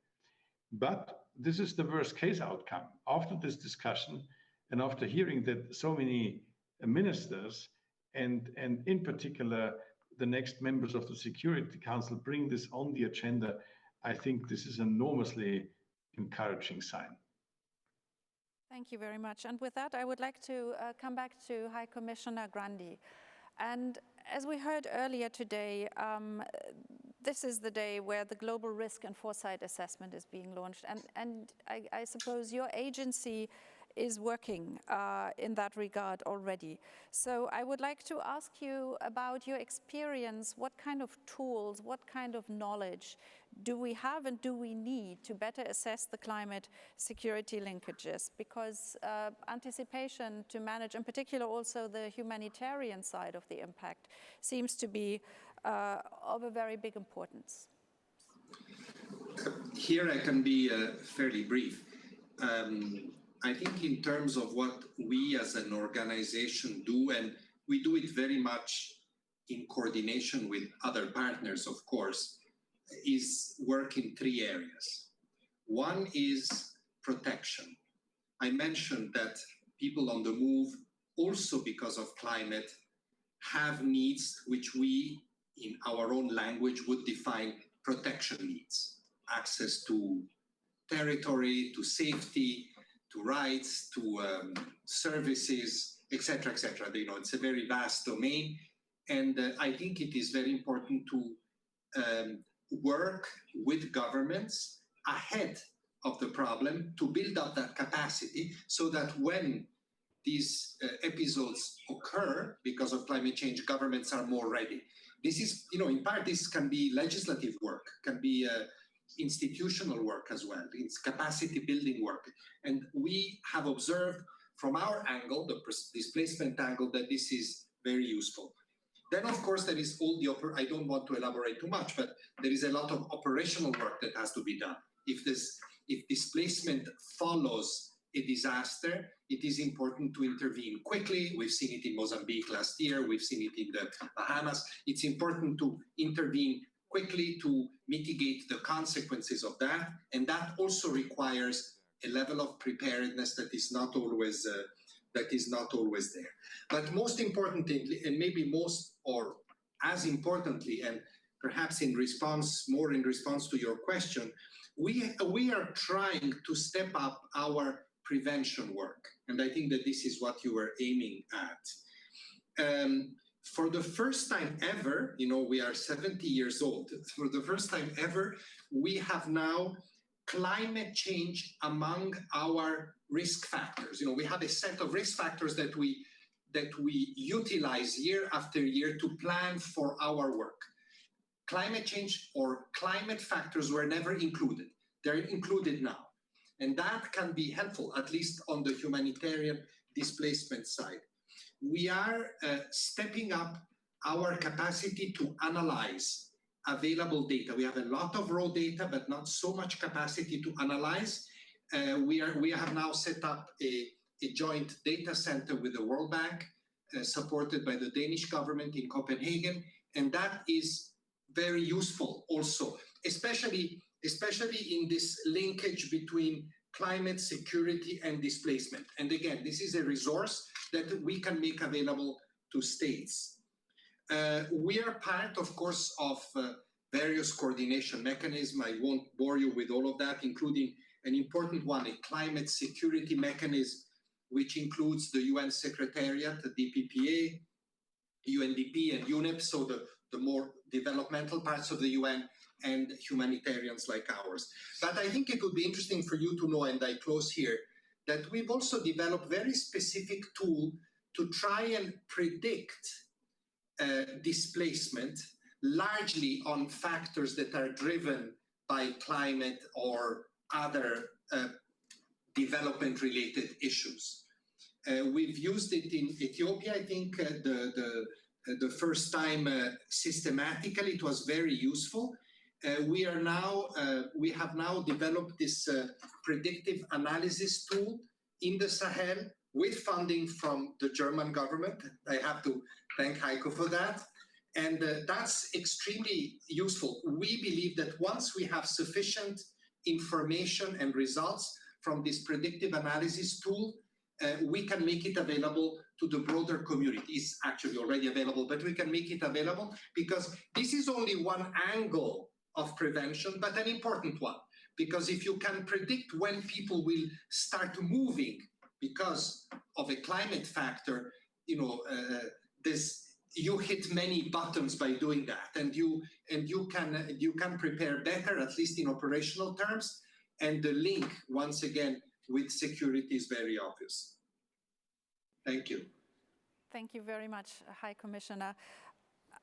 But this is the worst case outcome. After this discussion and after hearing that so many ministers and in particular the next members of the Security Council bring this on the agenda, I think this is an enormously encouraging sign. Thank you very much. And with that, I would like to come back to High Commissioner Grandi. And as we heard earlier today, this is the day where the Global Risk and Foresight Assessment is being launched. And I suppose your agency is working in that regard already. So I would like to ask you about your experience. What kind of tools, what kind of knowledge do we have and do we need to better assess the climate security linkages? Because anticipation to manage, in particular also the humanitarian side of the impact, seems to be of a very big importance. Here I can be fairly brief. I think in terms of what we as an organization do, and we do it very much in coordination with other partners, of course, is work in 3 areas. One is protection. I mentioned that people on the move, also because of climate, have needs which we, in our own language, would define protection needs. Access to territory, to safety, to rights, to services, etc., etc. You know, it's a very vast domain, and I think it is very important to work with governments ahead of the problem to build up that capacity so that when these episodes occur because of climate change, governments are more ready. This is, you know, in part this can be legislative work, can be institutional work as well. It's capacity building work. And we have observed from our angle, the displacement angle, that this is very useful. Then, of course, there is all the, I don't want to elaborate too much, but there is a lot of operational work that has to be done. If displacement follows a disaster, it is important to intervene quickly. We've seen it in Mozambique last year. We've seen it in the Bahamas. It's important to intervene quickly to mitigate the consequences of that. And that also requires a level of preparedness that is not always there. But most importantly, and maybe most or as importantly, and perhaps more in response to your question, we are trying to step up our prevention work. And I think that this is what you were aiming at. For the first time ever, you know, we are 70 years old. For the first time ever, we have now climate change among our risk factors. You know, we have a set of risk factors that we utilize year after year to plan for our work. Climate change or climate factors were never included. They're included now. And that can be helpful, at least on the humanitarian displacement side. We are stepping up our capacity to analyze available data. We have a lot of raw data, but not so much capacity to analyze. We have now set up a joint data center with the World Bank, supported by the Danish government in Copenhagen, and that is very useful also, especially in this linkage between climate security and displacement. And again, this is a resource that we can make available to states. We are part, of course, of various coordination mechanisms. I won't bore you with all of that, including an important one, a climate security mechanism, which includes the UN Secretariat, the DPPA, UNDP, and UNEP, so the more developmental parts of the UN, and humanitarians like ours. But I think it would be interesting for you to know, and I close here, that we've also developed very specific tool to try and predict displacement, largely on factors that are driven by climate or other development-related issues. We've used it in Ethiopia, I think, the first time systematically. It was very useful. We have now developed this predictive analysis tool in the Sahel with funding from the German government. I have to thank Heiko for that. And that's extremely useful. We believe that once we have sufficient information and results from this predictive analysis tool, we can make it available to the broader community. It's actually already available, but we can make it available because this is only one angle of prevention, but an important one. Because if you can predict when people will start moving because of a climate factor, you hit many buttons by doing that, and you can prepare better, at least in operational terms. And the link, once again, with security is very obvious. Thank you. Thank you very much, High Commissioner.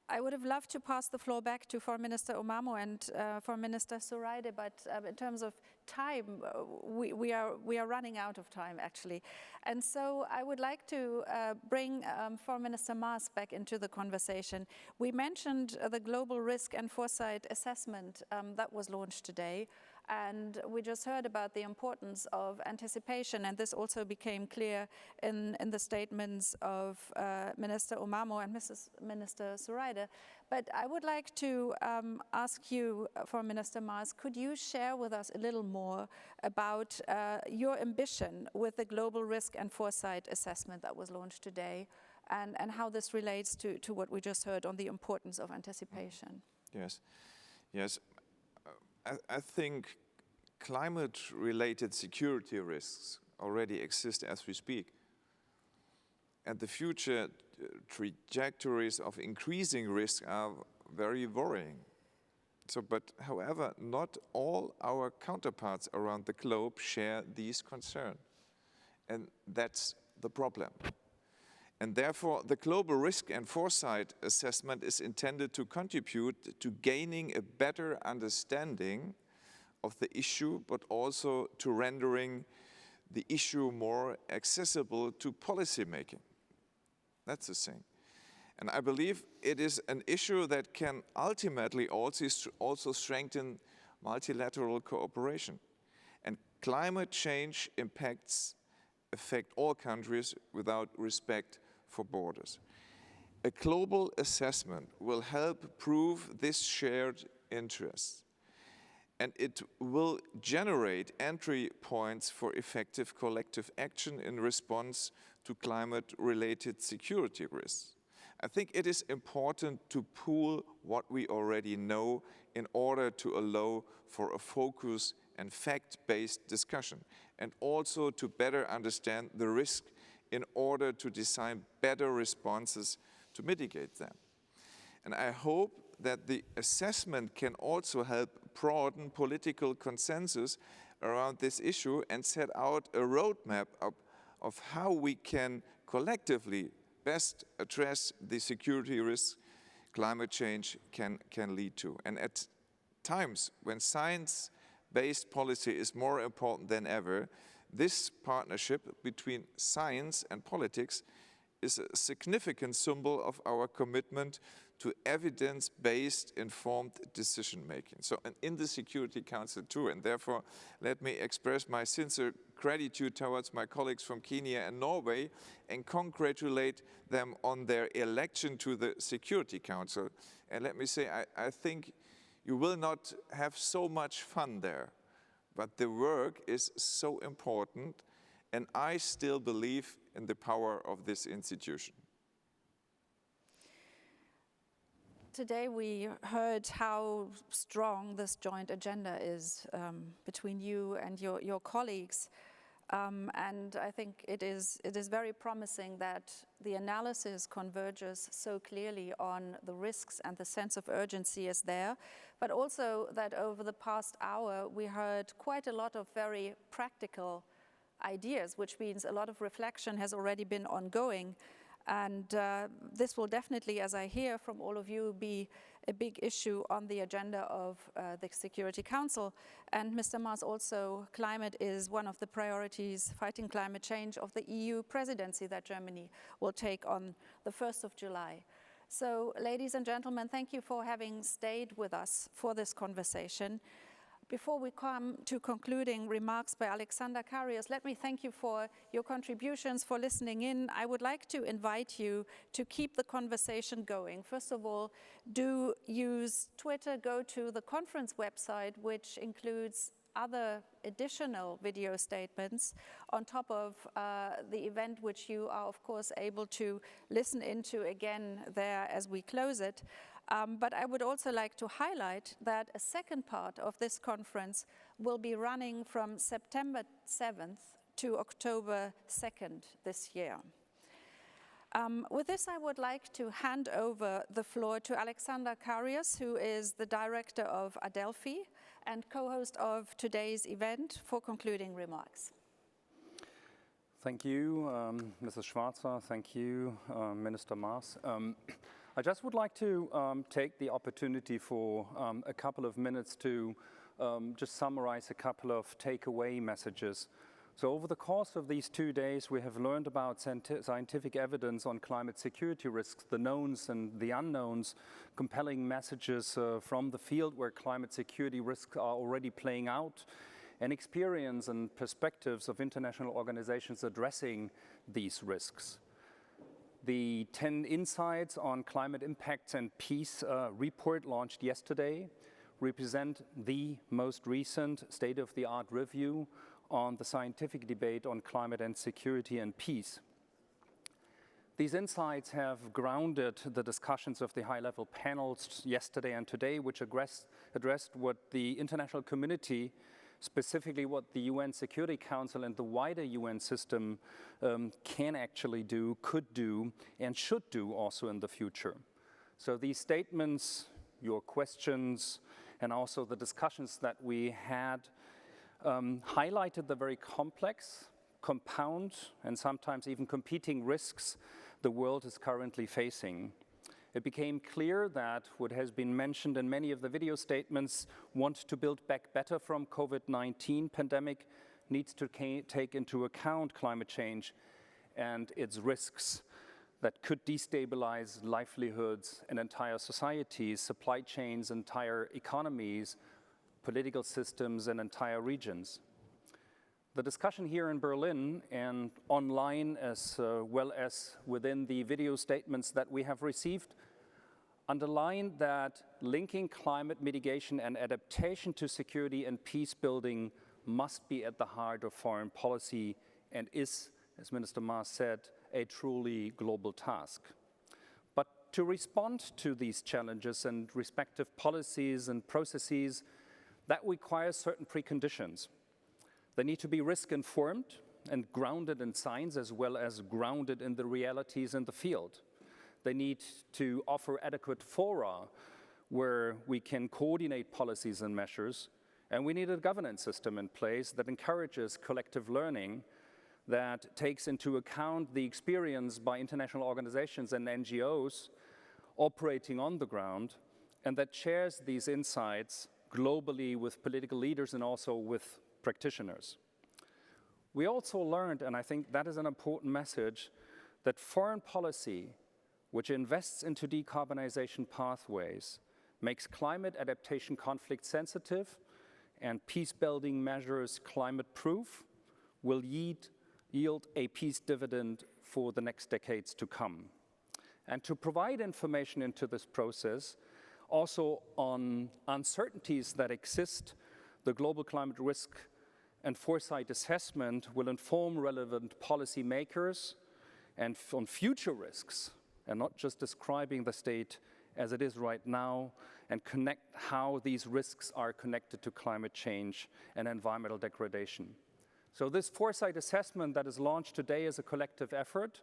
I would have loved to pass the floor back to Foreign Minister Omamo and Foreign Minister Søreide, but in terms of time, we are running out of time, actually. And so I would like to bring Foreign Minister Maas back into the conversation. We mentioned the Global Risk and Foresight Assessment that was launched today. And we just heard about the importance of anticipation, and this also became clear in the statements of Minister Omamo and Minister Søreide. But I would like to ask you, Foreign Minister Maas, could you share with us a little more about your ambition with the Global Risk and Foresight Assessment that was launched today, and how this relates to what we just heard on the importance of anticipation? Yes. I think climate-related security risks already exist as we speak. And the future trajectories of increasing risk are very worrying. However, not all our counterparts around the globe share these concerns. And that's the problem. And therefore, the Global Risk and Foresight Assessment is intended to contribute to gaining a better understanding of the issue, but also to rendering the issue more accessible to policymaking. That's the thing. And I believe it is an issue that can ultimately also strengthen multilateral cooperation. And climate change impacts affect all countries without respect for borders. A global assessment will help prove this shared interest, and it will generate entry points for effective collective action in response to climate-related security risks. I think it is important to pool what we already know in order to allow for a focus and fact-based discussion, and also to better understand the risk in order to design better responses to mitigate them. And I hope that the assessment can also help broaden political consensus around this issue and set out a roadmap of how we can collectively best address the security risks climate change can lead to. And at times when science-based policy is more important than ever, this partnership between science and politics is a significant symbol of our commitment to evidence-based informed decision-making. So, and in the Security Council too, and therefore let me express my sincere gratitude towards my colleagues from Kenya and Norway and congratulate them on their election to the Security Council. And let me say, I think you will not have so much fun there, but the work is so important, and I still believe in the power of this institution. Today we heard how strong this joint agenda is between you and your colleagues. And I think it is very promising that the analysis converges so clearly on the risks, and the sense of urgency is there, but also that over the past hour we heard quite a lot of very practical ideas, which means a lot of reflection has already been ongoing. And this will definitely, as I hear from all of you, be a big issue on the agenda of the Security Council. And Mr. Maas, also, climate is one of the priorities, fighting climate change, of the EU presidency that Germany will take on the 1st of July. So, ladies and gentlemen, thank you for having stayed with us for this conversation. Before we come to concluding remarks by Alexander Karius, let me thank you for your contributions, for listening in. I would like to invite you to keep the conversation going. First of all, do use Twitter, go to the conference website, which includes other additional video statements on top of the event, which you are, of course, able to listen into again there as we close it. But I would also like to highlight that a second part of this conference will be running from September 7th to October 2nd this year. With this, I would like to hand over the floor to Alexander Karius, who is the director of Adelphi and co-host of today's event, for concluding remarks. Thank you, Mrs. Schwarzer. Thank you, Minister Maas. I just would like to take the opportunity for a couple of minutes to just summarize a couple of takeaway messages. So over the course of these 2 days, we have learned about scientific evidence on climate security risks, the knowns and the unknowns, compelling messages from the field where climate security risks are already playing out, and experience and perspectives of international organizations addressing these risks. The 10 Insights on Climate Impacts and Peace report launched yesterday represent the most recent state-of-the-art review on the scientific debate on climate and security and peace. These insights have grounded the discussions of the high-level panels yesterday and today, which addressed what the international community, specifically what the UN Security Council and the wider UN system can actually do, could do, and should do also in the future. So these statements, your questions, and also the discussions that we had highlighted the very complex, compound, and sometimes even competing risks the world is currently facing. It became clear that what has been mentioned in many of the video statements, want to build back better from COVID-19 pandemic, needs to take into account climate change and its risks that could destabilize livelihoods and entire societies, supply chains, entire economies, political systems, and entire regions. The discussion here in Berlin and online, as well as within the video statements that we have received, underlined that linking climate mitigation and adaptation to security and peace building must be at the heart of foreign policy and is, as Minister Maas said, a truly global task. But to respond to these challenges and respective policies and processes, that requires certain preconditions. They need to be risk-informed and grounded in science as well as grounded in the realities in the field. They need to offer adequate fora where we can coordinate policies and measures, and we need a governance system in place that encourages collective learning, that takes into account the experience by international organizations and NGOs operating on the ground, and that shares these insights globally with political leaders and also with practitioners. We also learned, and I think that is an important message, that foreign policy, which invests into decarbonization pathways, makes climate adaptation conflict sensitive, and peace-building measures climate-proof, will yield a peace dividend for the next decades to come. And to provide information into this process, also on uncertainties that exist, the Global Climate Risk and Foresight Assessment will inform relevant policymakers and on future risks, and not just describing the state as it is right now, and connect how these risks are connected to climate change and environmental degradation. So this foresight assessment that is launched today is a collective effort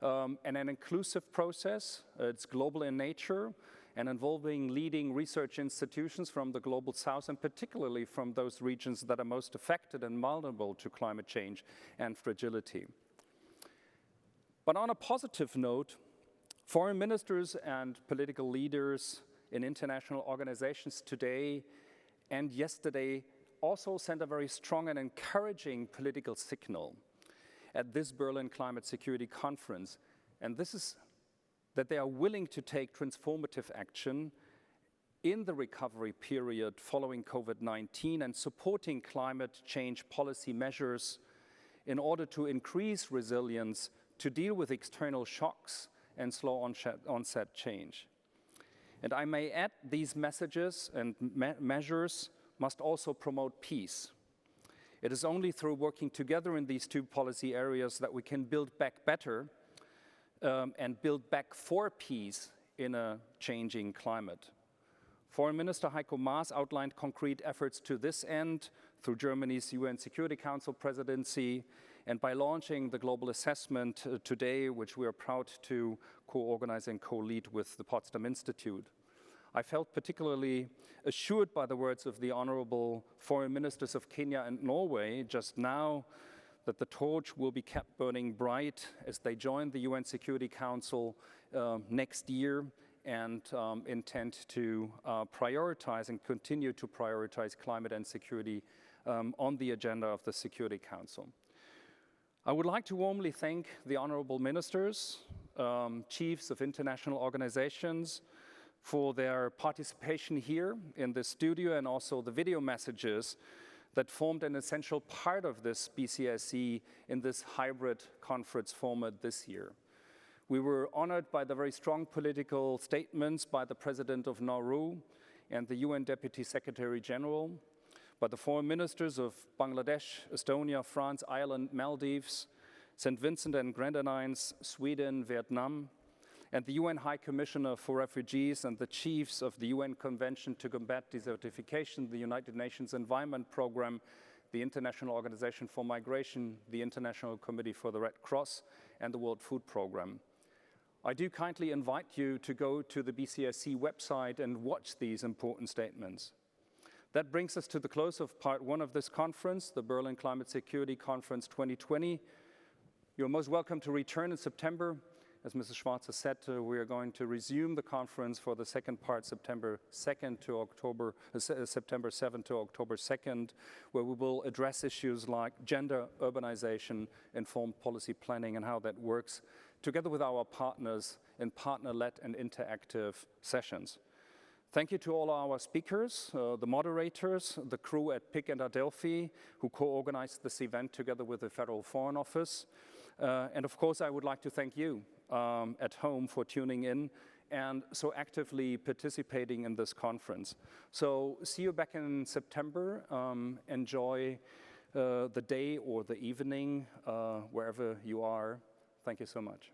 and an inclusive process. It's global in nature and involving leading research institutions from the global south, and particularly from those regions that are most affected and vulnerable to climate change and fragility. But on a positive note, foreign ministers and political leaders in international organizations today and yesterday also sent a very strong and encouraging political signal at this Berlin Climate Security Conference. And this is that they are willing to take transformative action in the recovery period following COVID-19 and supporting climate change policy measures in order to increase resilience to deal with external shocks and slow onset change. And I may add, these messages and measures must also promote peace. It is only through working together in these two policy areas that we can build back better and build back for peace in a changing climate. Foreign Minister Heiko Maas outlined concrete efforts to this end through Germany's UN Security Council presidency and by launching the global assessment today, which we are proud to co-organize and co-lead with the Potsdam Institute. I felt particularly assured by the words of the honorable foreign ministers of Kenya and Norway just now that the torch will be kept burning bright as they join the UN Security Council next year and intend to prioritize and continue to prioritize climate and security on the agenda of the Security Council. I would like to warmly thank the honorable ministers, chiefs of international organizations for their participation here in the studio and also the video messages that formed an essential part of this BCSC in this hybrid conference format this year. We were honored by the very strong political statements by the President of Nauru and the UN Deputy Secretary General, by the foreign ministers of Bangladesh, Estonia, France, Ireland, Maldives, St. Vincent and Grenadines, Sweden, Vietnam, and the UN High Commissioner for Refugees and the chiefs of the UN Convention to Combat Desertification, the United Nations Environment Programme, the International Organization for Migration, the International Committee for the Red Cross, and the World Food Programme. I do kindly invite you to go to the BCSC website and watch these important statements. That brings us to the close of part one of this conference, the Berlin Climate Security Conference 2020. You're most welcome to return in September. As Mrs. Schwarzer said, we are going to resume the conference for the second part, September 7 to October 2nd, where we will address issues like gender, urbanization, informed policy planning, and how that works, together with our partners in partner-led and interactive sessions. Thank you to all our speakers, the moderators, the crew at PIC and Adelphi, who co-organized this event together with the Federal Foreign Office. And of course, I would like to thank you at home for tuning in and so actively participating in this conference. So see you back in September. Enjoy the day or the evening, wherever you are. Thank you so much.